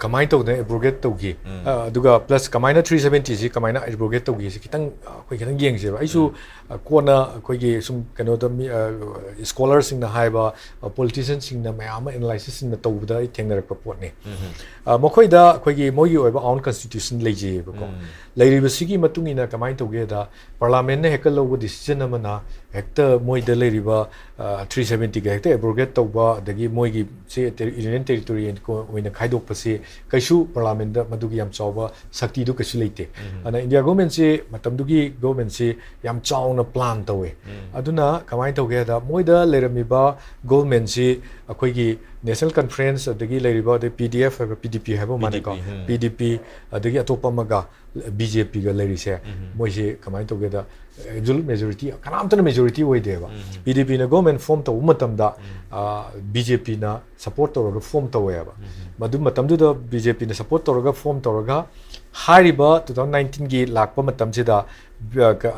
ꯀꯃꯥꯏꯅ ꯇꯧꯗꯅ ꯑꯦꯕ꯭ꯔꯣꯒꯦꯠ ꯇꯧꯈꯤ ꯑꯗꯨꯒ ꯄ꯭ꯂꯁ ꯀꯃꯥꯏꯅ 370ꯁꯤ ꯀꯃꯥꯏꯅ ꯑꯦꯕ꯭ꯔꯣꯒꯦꯠ ꯇꯧꯈꯤꯁꯤ ꯈꯤꯇꯪ ꯑꯩꯈꯣꯏ ꯈꯤꯇꯪ ꯌꯦꯡꯁꯦꯕ ꯑꯩꯁꯨ ꯀꯣꯟꯅ ꯑꯩꯈꯣꯏꯒꯤ ꯁꯨꯝ ꯀꯩꯅꯣꯗ ꯁ꯭ꯀꯣꯂꯔꯁꯤꯡꯅ ꯍꯥꯏꯕ ꯄꯣꯂꯤꯇꯤꯁꯤꯌꯟꯁꯤꯡꯅ ꯃꯌꯥꯝ ꯑꯃ ꯑꯦꯅꯥꯂꯥꯏꯁꯤꯁꯁꯤꯡꯅ ꯇꯧꯕꯗ ꯑꯩ ꯊꯦꯡꯅꯔꯛꯄ ꯄꯣꯠꯅꯤ ꯃꯈꯣꯏꯗ ꯑꯩꯈꯣꯏꯒꯤ ꯃꯣꯏꯒꯤ ꯑꯣꯏꯕ ꯑꯥꯎꯟ ꯀꯟꯁꯇꯤꯇ꯭ꯌꯨꯁꯟ ꯂꯩꯖꯩꯌꯦꯕꯀꯣ ꯂꯩꯔꯤꯕꯁꯤꯒꯤ ꯃꯇꯨꯡ ꯏꯟꯅ ꯀꯃꯥꯏꯅ ꯇꯧꯒꯦꯗ ꯄꯥꯔꯂꯥꯃꯦꯟꯅ ꯍꯦꯛꯇ ꯂꯧꯕ ꯗꯤꯁꯤꯖꯟ ꯑꯃꯅ ꯍꯦꯛꯇ ꯃꯣꯏꯗ ꯂꯩꯔꯤꯕ 370ꯒ ꯍꯦꯛꯇ ꯑꯦꯕ꯭ꯔꯣꯒꯦꯠ ꯇꯧꯕ ꯑꯗꯒꯤ ꯃꯣꯏꯒꯤ ꯌꯨꯅꯤꯌꯟ ꯇꯦꯔꯤꯇꯣꯔꯤ ꯑꯣꯏꯅ ꯈꯥꯏꯗꯣꯛꯄꯁꯤ ꯀꯩꯁꯨ ꯄꯥꯔꯂꯥꯃꯦꯟꯗ ꯃꯗꯨꯒꯤ ꯌꯥꯝ ꯆꯥꯎꯕ ꯁꯛꯇꯤꯗꯨ ꯀꯩꯁꯨ ꯂꯩꯇꯦ ꯑꯗꯨꯅ ꯏꯟꯗꯤꯌꯥ ꯒꯣꯔꯃꯦꯟꯁꯤ ꯃꯇꯝꯗꯨꯒꯤ ꯒꯣꯔꯃꯦꯟꯁꯤ ꯌꯥꯝ ꯆꯥꯎꯅ ꯄ꯭ꯂꯥꯟ ꯇꯧꯋꯦ ꯑꯗꯨꯅ ꯀꯃꯥꯏꯅ ꯇꯧꯒꯦꯗ ꯃꯣꯏꯗ ꯂꯩꯔꯝꯃꯤꯕ ꯒꯣꯔꯃꯦꯟꯁꯤ ꯑꯩꯈꯣꯏꯒꯤ ꯅꯦꯁꯅꯦꯜ ꯀꯟꯐꯔꯦꯟꯁ ꯑꯗꯒꯤ ꯂꯩꯔꯤꯕ ꯑꯗꯩ PDF ꯍꯥꯏꯕ PDP ꯍꯥꯏꯕ ꯃꯥꯅꯦꯀꯣ PDP ꯑꯗꯒꯤ ꯑꯇꯣꯞꯄ ꯑꯃꯒ BJPꯒ ꯂꯩꯔꯤꯁꯦ ꯃꯣꯏꯁꯤ ꯀꯃꯥꯏꯅ ꯇꯧꯒꯦꯗ ꯑꯦꯕꯁꯣꯂꯨꯠ ꯃꯦꯖꯣꯔꯤꯇꯤ ꯀꯅꯥꯝꯇꯅ ꯃꯦꯖꯣꯔꯤꯇꯤ ꯑꯣꯏꯗꯦꯕ PDPꯅ ꯒꯣꯔꯃꯦꯟ ꯐꯣꯔꯝ ꯇꯧꯕ ꯃꯇꯝꯗ BJPꯅ ꯁꯄꯣꯔꯠ ꯇꯧꯔꯒ ꯐꯣꯔꯝ ꯇꯧꯋꯦꯕ ꯃꯗꯨ ꯃꯇꯝꯗꯨꯗ BJPꯅ ꯁꯄꯣꯔꯠ ꯇꯧꯔꯒ ꯐꯣꯔꯝ ꯇꯧꯔꯒ ꯍꯥꯏꯔꯤꯕ 2019ꯒꯤ ꯂꯥꯛꯄ ꯃꯇꯝꯁꯤꯗ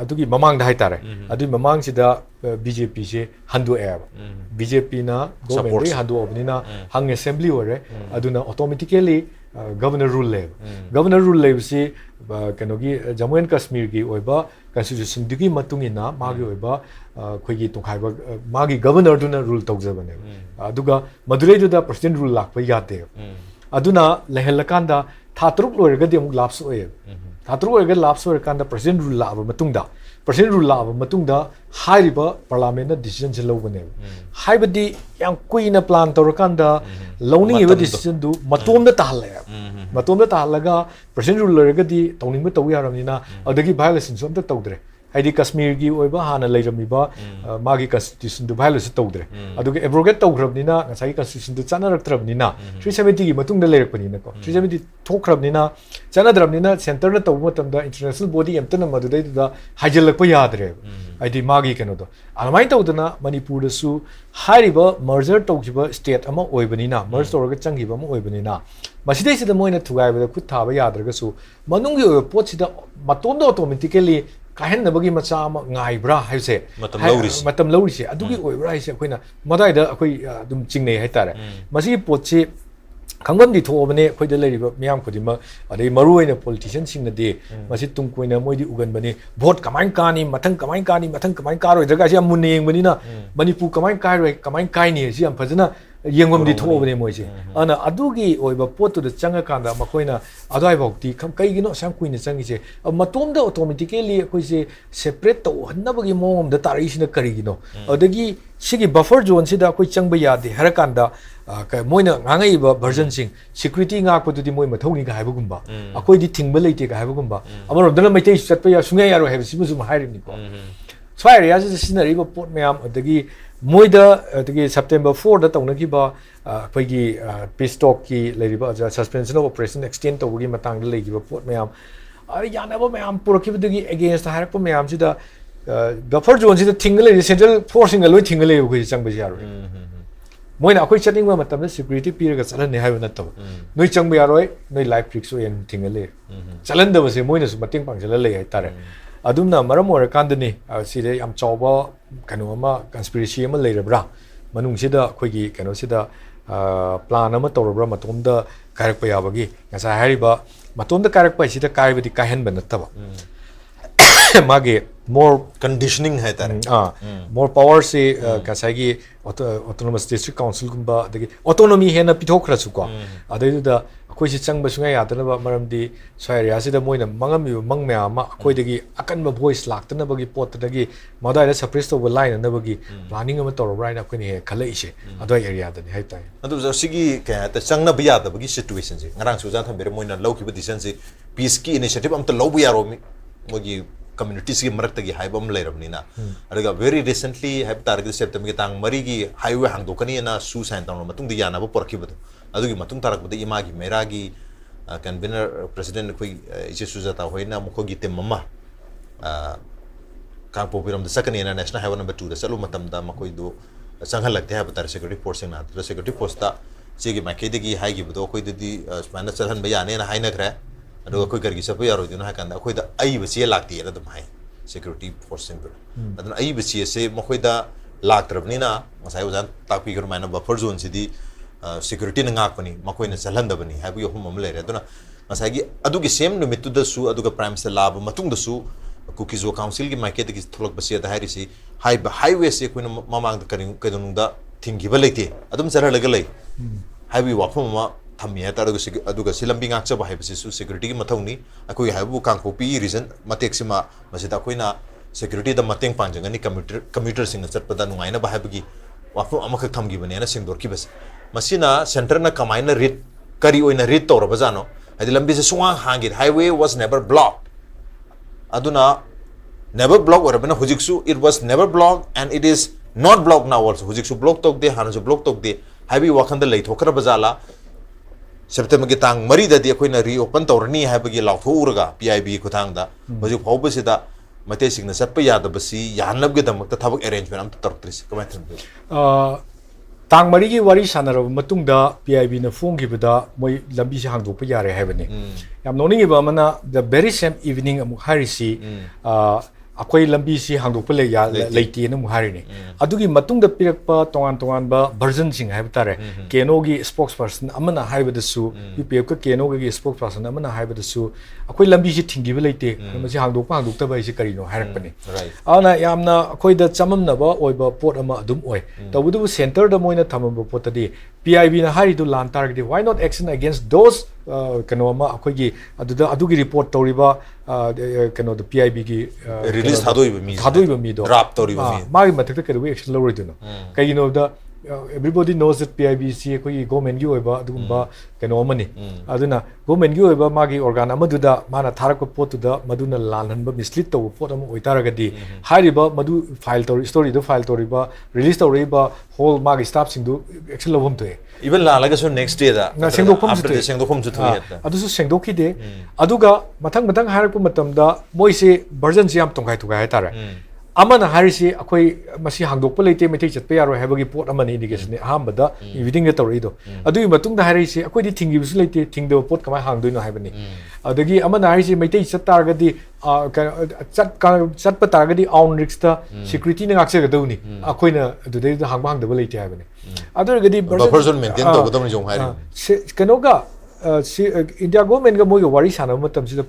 ꯑꯗꯨꯒꯤ ꯃꯃꯥꯡꯗ ꯍꯥꯏꯇꯥꯔꯦ ꯑꯗꯨꯒꯤ ꯃꯃꯥꯡꯁꯤꯗ BJPꯁꯦ ꯍꯟꯗꯣꯛꯑꯦꯕ BJPꯅ ꯒꯣꯔꯃꯦꯟꯗꯒꯤ ꯍꯟꯗꯣꯛꯑꯕꯅꯤꯅ ꯍꯪ ꯑꯦꯁꯦꯝꯕ꯭ꯂꯤ ꯑꯣꯏꯔꯦ ꯑꯗꯨꯅ ꯑꯣꯇꯣꯃꯦꯇꯤꯀꯦꯂꯤ ꯒꯕꯔꯅꯔ ꯔꯨꯜ ꯂꯩꯌꯦꯕ ꯒꯕꯔꯅꯔ ꯔꯨꯜ ꯂꯩꯕꯁꯤ ꯀꯩꯅꯣꯒꯤ ꯖꯝꯃꯨ ꯑꯦꯟ ꯀश्मीꯔꯒꯤ ꯑꯣꯏꯕ ꯀꯟꯁꯇꯤꯇ꯭ꯌꯨꯁꯟꯗꯨꯒꯤ ꯃꯇꯨꯡ ꯏꯟꯅ ꯃꯥꯒꯤ ꯑꯣꯏꯕ ꯑꯩꯈꯣꯏꯒꯤ ꯇꯣꯡꯈꯥꯏꯕ ꯃꯥꯒꯤ ꯒꯕꯔꯅꯔꯗꯨꯅ ꯔꯨꯜ ꯇꯧꯖꯕꯅꯦꯕ ꯑꯗꯨꯒ ꯃꯗꯨꯔꯩꯗꯨꯗ ꯄ꯭ꯔꯁꯤꯗꯦꯟꯠ ꯔꯨꯜ ꯂꯥꯛꯄ ꯌꯥꯗꯦꯕ ꯑꯗꯨꯅ ꯂꯩꯍꯜꯂꯀꯥꯟꯗ ꯊꯥ 3 ꯂꯣꯏꯔꯒꯗꯤ ꯑꯃꯨꯛ ꯂꯥꯞꯁ ꯑꯣꯏꯌꯦꯕ ꯊꯥ 3 ꯑꯣꯏꯔꯒ ꯂꯥꯞꯁ ꯑꯣꯏꯔꯀꯥꯟꯗ ꯄ꯭ꯔꯁꯤꯗꯦꯟꯠ ꯔꯨꯜ ꯂꯥꯛꯑꯕ ꯃꯇꯨꯡꯗ ꯄ꯭ꯔꯁꯤꯗꯦꯟꯠ ꯔꯨꯜ ꯂꯥꯛꯑꯕ ꯃꯇꯨꯡꯗ ꯍꯥꯏꯔꯤꯕ ꯄꯥꯔꯂꯥꯃꯦꯟꯠꯅ ꯗꯤꯁꯤꯖꯟꯁꯦ ꯂꯧꯕꯅꯦꯕ ꯍꯥꯏꯕꯗꯤ ꯌꯥꯝ ꯀꯨꯏꯅ ꯄ꯭ꯂꯥꯟ ꯇꯧꯔꯀꯥꯟꯗ ꯂꯧꯅꯤꯡꯉꯤꯕ ꯗꯤꯁꯤꯖꯟꯗꯨ ꯃꯇꯣꯝꯗ ꯇꯥꯍꯜꯂꯛꯑꯦꯕ ꯃꯇꯣꯝꯗ ꯇꯥꯍꯜꯂꯒ ꯄ꯭ꯔꯁꯤꯗꯦꯟꯠ ꯔꯨꯜ ꯂꯣꯏꯔꯒꯗꯤ ꯇꯧꯅꯤꯡꯕ ꯇꯧ ꯌꯥꯔꯕꯅꯤꯅ ꯑꯗꯨꯗꯒꯤ ꯚꯥꯏꯑꯣꯂꯦꯁꯟꯁꯨ ꯑꯝꯇ ꯇꯧꯗ꯭ꯔꯦ ꯍꯥꯏꯗꯤ ꯀश्मीꯔꯒꯤ ꯑꯣꯏꯕ ꯍꯥꯟꯅ ꯂꯩꯔꯝꯃꯤꯕ ꯃꯥꯒꯤ ꯀꯟꯁꯇꯤꯇ꯭ꯌꯨꯁꯟꯗꯨ ꯚꯥꯏꯑꯣꯂꯦꯁꯟ ꯇꯧꯗ꯭ꯔꯦ ꯑꯗꯨꯒ ꯑꯦꯕ꯭ꯔꯣꯒꯦꯠ ꯇꯧꯈ꯭ꯔꯕꯅꯤना ꯉꯁꯥꯏꯒꯤ ꯀꯟꯁꯇꯤꯇ꯭ꯌꯨꯁꯟꯗꯨ ꯆꯠꯅꯔꯛꯇ꯭ꯔꯕꯅꯤꯅ 370ꯒꯤ ꯃꯇꯨꯡꯗ ꯂꯩꯔꯛꯄꯅꯤꯅꯀꯣ 370 ꯊꯣꯛꯈ꯭ꯔꯕꯅꯤꯅ ꯆꯠꯅꯗ꯭ꯔꯕꯅꯤꯅ ꯁꯦꯟꯇꯔꯅ ꯇꯧꯕ ꯃꯇꯝꯗ ꯏꯟꯇꯔꯅꯦꯁꯅꯦꯜ ꯕꯣꯗꯤ ꯑꯝꯇꯅ ꯃꯗꯨꯗꯩꯗꯨꯗ ꯍꯥꯏꯖꯤꯜꯂꯛꯄ ꯌꯥꯗ꯭ꯔꯦꯕ ꯍꯥꯏꯗꯤ ꯃꯥꯒꯤ ꯀꯩꯅꯣꯗꯣ ꯑꯗꯨꯃꯥꯏꯅ ꯇꯧꯗꯅ ꯃꯅꯤꯄꯨꯔꯗꯁꯨ ꯍꯥꯏꯔꯤꯕ ꯃꯔꯖꯔ ꯇꯧꯈꯤꯕ ꯁ꯭ꯇꯦꯠ ꯑꯃ ꯑꯣꯏꯕꯅꯤꯅ ꯃꯔꯖ ꯇꯧꯔꯒ ꯆꯪꯈꯤꯕ ꯑꯃ ꯑꯣꯏꯕꯅꯤꯅ ꯃꯁꯤꯗꯩꯁꯤꯗ ꯃꯣꯏꯅ ꯊꯨꯒꯥꯏꯕꯗ ꯈꯨꯠ ꯊꯥꯕ ꯌꯥꯗ꯭ꯔꯒꯁꯨ ꯃꯅꯨꯡꯒꯤ ꯑꯣꯏꯕ ꯄꯣꯠꯁꯤꯗ ꯃꯇꯣꯝꯗ ꯑꯣꯇꯣꯃꯦꯇꯤꯀꯦꯂꯤ ꯀꯥꯏꯍꯟꯅꯕꯒꯤ ꯃꯆꯥ ꯑꯃ ꯉꯥꯏꯕ꯭ꯔꯥ ꯍꯥꯏꯕꯁꯦ ꯃꯇꯝ ꯂꯧꯔꯤꯁꯦ ꯑꯗꯨꯒꯤ ꯑꯣꯏꯕ꯭ꯔꯥ ꯍꯥꯏꯁꯦ ꯑꯩꯈꯣꯏꯅ ꯃꯗꯥꯏꯗ ꯑꯩꯈꯣꯏ ꯑꯗꯨꯝ ꯆꯤꯡꯅꯩ ꯍꯥꯏꯇꯥꯔꯦ ꯃꯁꯤꯒꯤ ꯄꯣꯠꯁꯤ खंगम दी थोबने अखोइद लेरिबा मियाम खुदिमा अदे मरु ओइना पॉलिटिशियन सिंगनदि मसि तुंगकोइना मोइदि उगनबनी भोट कमाइन कानी मथंग कमाइन कारोइ दगा सि मुन येंगबनिना मणिपुर कमाइन कारोइ कमाइन काइनी सि यम फजना येंगम दि थोबने मोइसे अना अदुगी ओइबा पोतु द चंगा कांदा मखोइना अदाइ भौक्ति खम कइगिनो सम कुइना चंगिसे मतोम द ऑटोमेटिकली अखोइसे सेपरेट तो हन्नबगी मोम द तारिसिना करिगिनो अदगी सिगी बफर जोन सिदा अखोइ चंगबा यादे हरकांदा Moina ngangai version sing security nga ko di moi mathoni ga haibu gumba akoi di thingba leite ga haibu gumba amaro dana mai tei chat pa ya sunga yaro haibu simu sum hairi ni ko so area is scenery ba port me am adagi moi da adagi September 4 da tawna ki ba koi gi peace talk ki leiri ba suspension of operation extend to gi matang da leigi ba port me am ari yana ba me am pur ki dagi against the harak pa me am si da buffer zone si da thingle central forcing aloi thingle ko chang ba yaro मोइना अखोइ चटिंगबा मतम security पिरगा चलन हाइब नतब नोइ चंग यारोय नोइ लाइफ ट्रिक्स एन थिंगले चलन दबसे मोइना सु मतेंग पांगजल ले हाइतारे अदुमना मरम ओर कांदनी सिदे याम चौबा कनो अमा कंस्पिरेसी अमा लेरब्रा मनुंग सिदा अखोइगी कनो सिदा प्लान अमा तौरब्रा मतोमदा कारकपा याबगी ngasa हारिबा मतोमदा कारकपा सिदा काइबदी काहेन बनतब मागे more conditioning है तारे more power से कैसागी autonomous district council गुम्बा दगी autonomy है ना पिथोखरा सुको अदे दा कोई से चंग बसुंगा यादना बा मरम दी सोय रियासी दा मोइना मंगम यु मंग मे आमा कोई दगी अकन ब voice लाक्तना बगी पोत दगी मदाइ दा suppress तो लाइन ना बगी planning अमा तोर राइन अपनी है खले इसे अदो एरिया दनी है ताई अदु जसिगी क्या त चंगना बिया द बगी सिचुएशन से ngरang सुजा थम बेरे मोइना लौ की डिसीजन से peace की initiative अम त लौ बिया रो मोगी communities की मरक तगी हाइबम लेरबनीना अरगा very recently हाइब तारग सेप्टेम्बर की तांग मरी की हाईवे हांगदोकनी ना सु साइन तांग मतुंग दी याना बो परखिबदो अदुगी मतुंग तारक बदे इमागी मेरागी कन्वीनर प्रेसिडेंट कोई इचे सुजाता होइना मुखोगी टिम ममा कांगपो पिरम द सकनी ना नेशनल हाईवे नंबर 2 द चलो मतम दा मकोई दो संघल लगते है बता सिक्योरिटी फोर्स ना तो सिक्योरिटी फोर्स ता चेगी माकेदगी हाईगी बदो कोई ददी स्माना चलहन बयाने ना हाइना खरे अदो कोई करगी सब यारो दिनो हा कांदा कोई दा आई बसी लागती है दम हाई सिक्योरिटी फोर्स सिंग अदन आई बसी से मखोई दा लागत्रबनी ना मसाइ उजान तापी गरु माइना बफर जोन सिदी सिक्योरिटी न ngakpani मखोई न चलहंदबनी हाइबु यहुम मम लेरे अदुना मसाइगी अदुगी सेम निमित्तु दसु अदुगा प्राइम मिनिस्टर लाब मतुंग दसु कुकीजो काउंसिल की मार्केट की थोलक बसी दा हाइरिसी हाईवे से कोई ममांग द करिंग कदनुंदा थिंगिबा लेते अदुम चरहलगा लै हाइबु वाफम मा थम्मी है तारगु अदुगा सिलंबी ngakchaba हाइबसिसु सिक्योरिटी की मथौनी अखोई हाइबु कांगपोपी रीजन मतेक्सिमा मसिदा कोइना सिक्योरिटी द मतेंग पांजंगनी कम्यूटर सिंग चटपदा नुंगाइना बाहाबगी वाफु अमख थमगी बनेना सिंगदोरकी बस मसिना सेंटर ना कमाइना रीड करी ओइना रीड तौरबा जानो हाइदि लंबी से सुवा हांगी हाईवे वाज नेवर ब्लॉक्ड अदुना नेवर ब्लॉक ओरबना हुजिक्सु it was never block and it is not block now also हुजिक्सु ब्लॉक तोक दे हानसु ब्लॉक तोक दे हाइबी वाखंद लैथोखरा बजाला सेप्टेम्बर की तांग मरी ददी अखोइना रीओपन तौरनी हाइबगी लाउथोउरगा पीआईबी खुथांगदा हजि फाउबसिदा मते सिग्न सत्प यादबसी यानबगे दमक थबक अरेंजमेंट अम तरक्त्रिस कमाय थनबे तांग मरी की वारी सानरब मतुंगदा पीआईबी न फोंगिबदा मोय लंबी से हांगदोप यारे हाइबनी याम नोनिंगिबा मना द वेरी सेम इवनिंग अमु हारिसी अखोई लंबी से हांगदोप ले या लेती न मुहारिनी अदुगी मतुंग द पिरकपा तोंगान तोंगान बा वर्जन सिंग हाइब तारे केनोगी स्पोक्स पर्सन अमना हाइबदसु यूपीएफ का केनोगी स्पोक्स पर्सन अमना हाइबदसु अखोई लंबी से थिंगिब लेते मसे हांगदोप से करिनो हाइरकपनी आना यामना अखोई द चममनबा ओइबा पोट अमा अदुम ओइ तबुदु सेंटर द मोइना थमब पोतदी पीआईबी ना हारिदु लान तारगदी why not action against those कनोमा अखोगी अदुदा अदुगी रिपोर्ट तौरिबा कनो द पीआईबी की रिलीज थादोइबा मी दो ड्राफ्ट तौरिबा मी मागी मथक करू एक्शन लौरिदुनो कगिनो द everybody knows that PIBC कोई गवर्नमेंट की ओइबा अदुगुम्बा कनो अमनी अदुना गवर्नमेंट की ओइबा मागी ऑर्गन अमदुदा माना थारक पोतुदा मदुना लानहनबा मिसलीड तौ पोत अम ओइतारगदी हारिबा मदु फाइल तौरी स्टोरी दो फाइल तौरिबा रिलीज तौरिबा होल मागी स्टाफ सिंदु एक्शन लवम तो इवन लालगा सो नेक्स्ट डे दा सेंगदोखम जु थुई अदुसु सेंगदोखी दे अदुगा मथंग मथंग हारक मतमदा मोइसे वर्जन से याम तोंगाय तुगाय तारे amana harisi akoi masi hangdokpa leite metai chatpa yaro habagi pot amani indication ne ahambada meeting ge tawrido adui matung da harisi akoi di thingi bisu leite thingdo pot kamai hangdoi no habani adagi amana harisi metai chatargadi chatpa targadi on risk ta security ne ngakse gadawni akoi na adudai da hangba hangdaba leite habani adurgadi buffer zone maintain tawgadam jong hari kanoga India government ga moi wari sana matam sida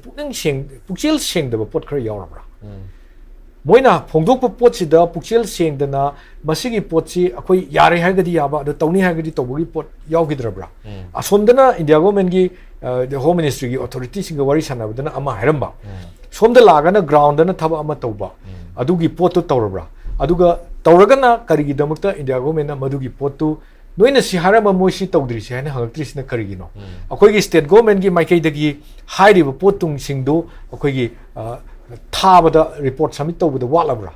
pukchel sengdaba pot khara yawrabra moina phongdokpa pot sida pukchel sengdana masigi pot si akoi yare hagadi yaba ado tawni hagadi tawgi pot yawgidrabra asomdana India government gi the home ministry gi authority singa wari sana badana ama heramba somda lagana ground na thaba ama tawba adugi pot to tawrabra aduga tawragana karigi damakta India government na madugi pot to noina si harama moisi tawdri se na hangtri sina karigino akoi gi state government gi maikai dagi hairi ba potung singdo akoi gi thabada report submit tawbada walabra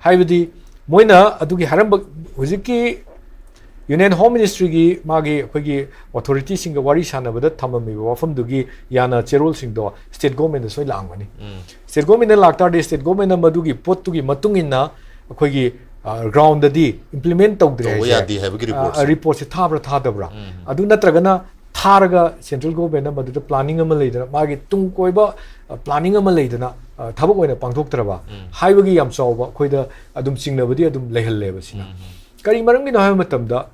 haibadi moina adugi haramba hujiki union home ministry gi magi akoi gi authority singa wari sanabada thamami wafam dugi yana cherol singdo state government soi langani state government laktar de state government madugi pot tugi matungina akoi gi ground di implement tawdri report se thabra thadabra adu natragana tharaga central government madu planning ama leidana magi tung koiba planning ama leidana thabak oina pangthoktraba haibagi yam chawba khoida adum singnabadi adum leihalleba sina kari maramgi na ha matamda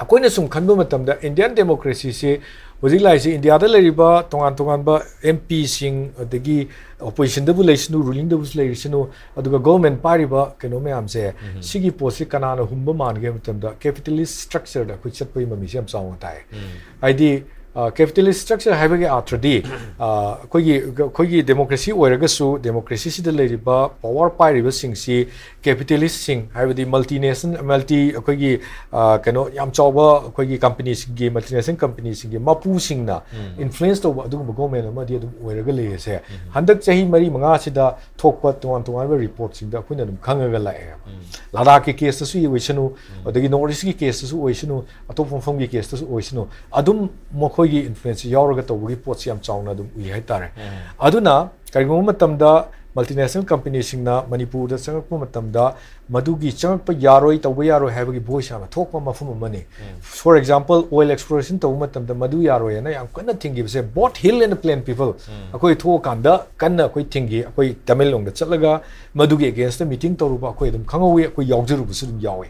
akoina sum khanba matamda Indian democracy se hojik laisi India da leriba tongan ba MP sing adagi opposition dabu leisnu ruling dabu leisnu aduga government pariba keno me amse sigi posi kanana humba manga matamda capitalist structure da kuchat pai mami sem saung tai aidi capitalist structure haibagi atradi koigi democracy oiraga su democracy sida leriba power pariba singsi capitalist sing haibadi multi koigi keno yam chawba koigi companies gi multinational companies gi mapu singna influence to aduga government ama di adum oiraga lese handak chahi mari manga sida thokpa tuan ba report singda khoina dum khangaga lae lada ke case su yewisanu adagi north ki case su oisanu atop phong gi case su oisanu adum mokhoigi influence yauraga tawgi pot yam chawna dum ui hai tare aduna karigum matamda multinational companies singna manipur da changakpa matamda madugi changakpa yaroi tawba yaroi habagi voice ama thokpa mafum amani for example oil exploration tawba matamda madu yaroi na yam kana thingi se both hill and plain people akoi thokanda kanna akoi thingi akoi tamilong da chatlaga madugi against the meeting tawruba akoi dum khangawi akoi yawjiru bu sudum yawi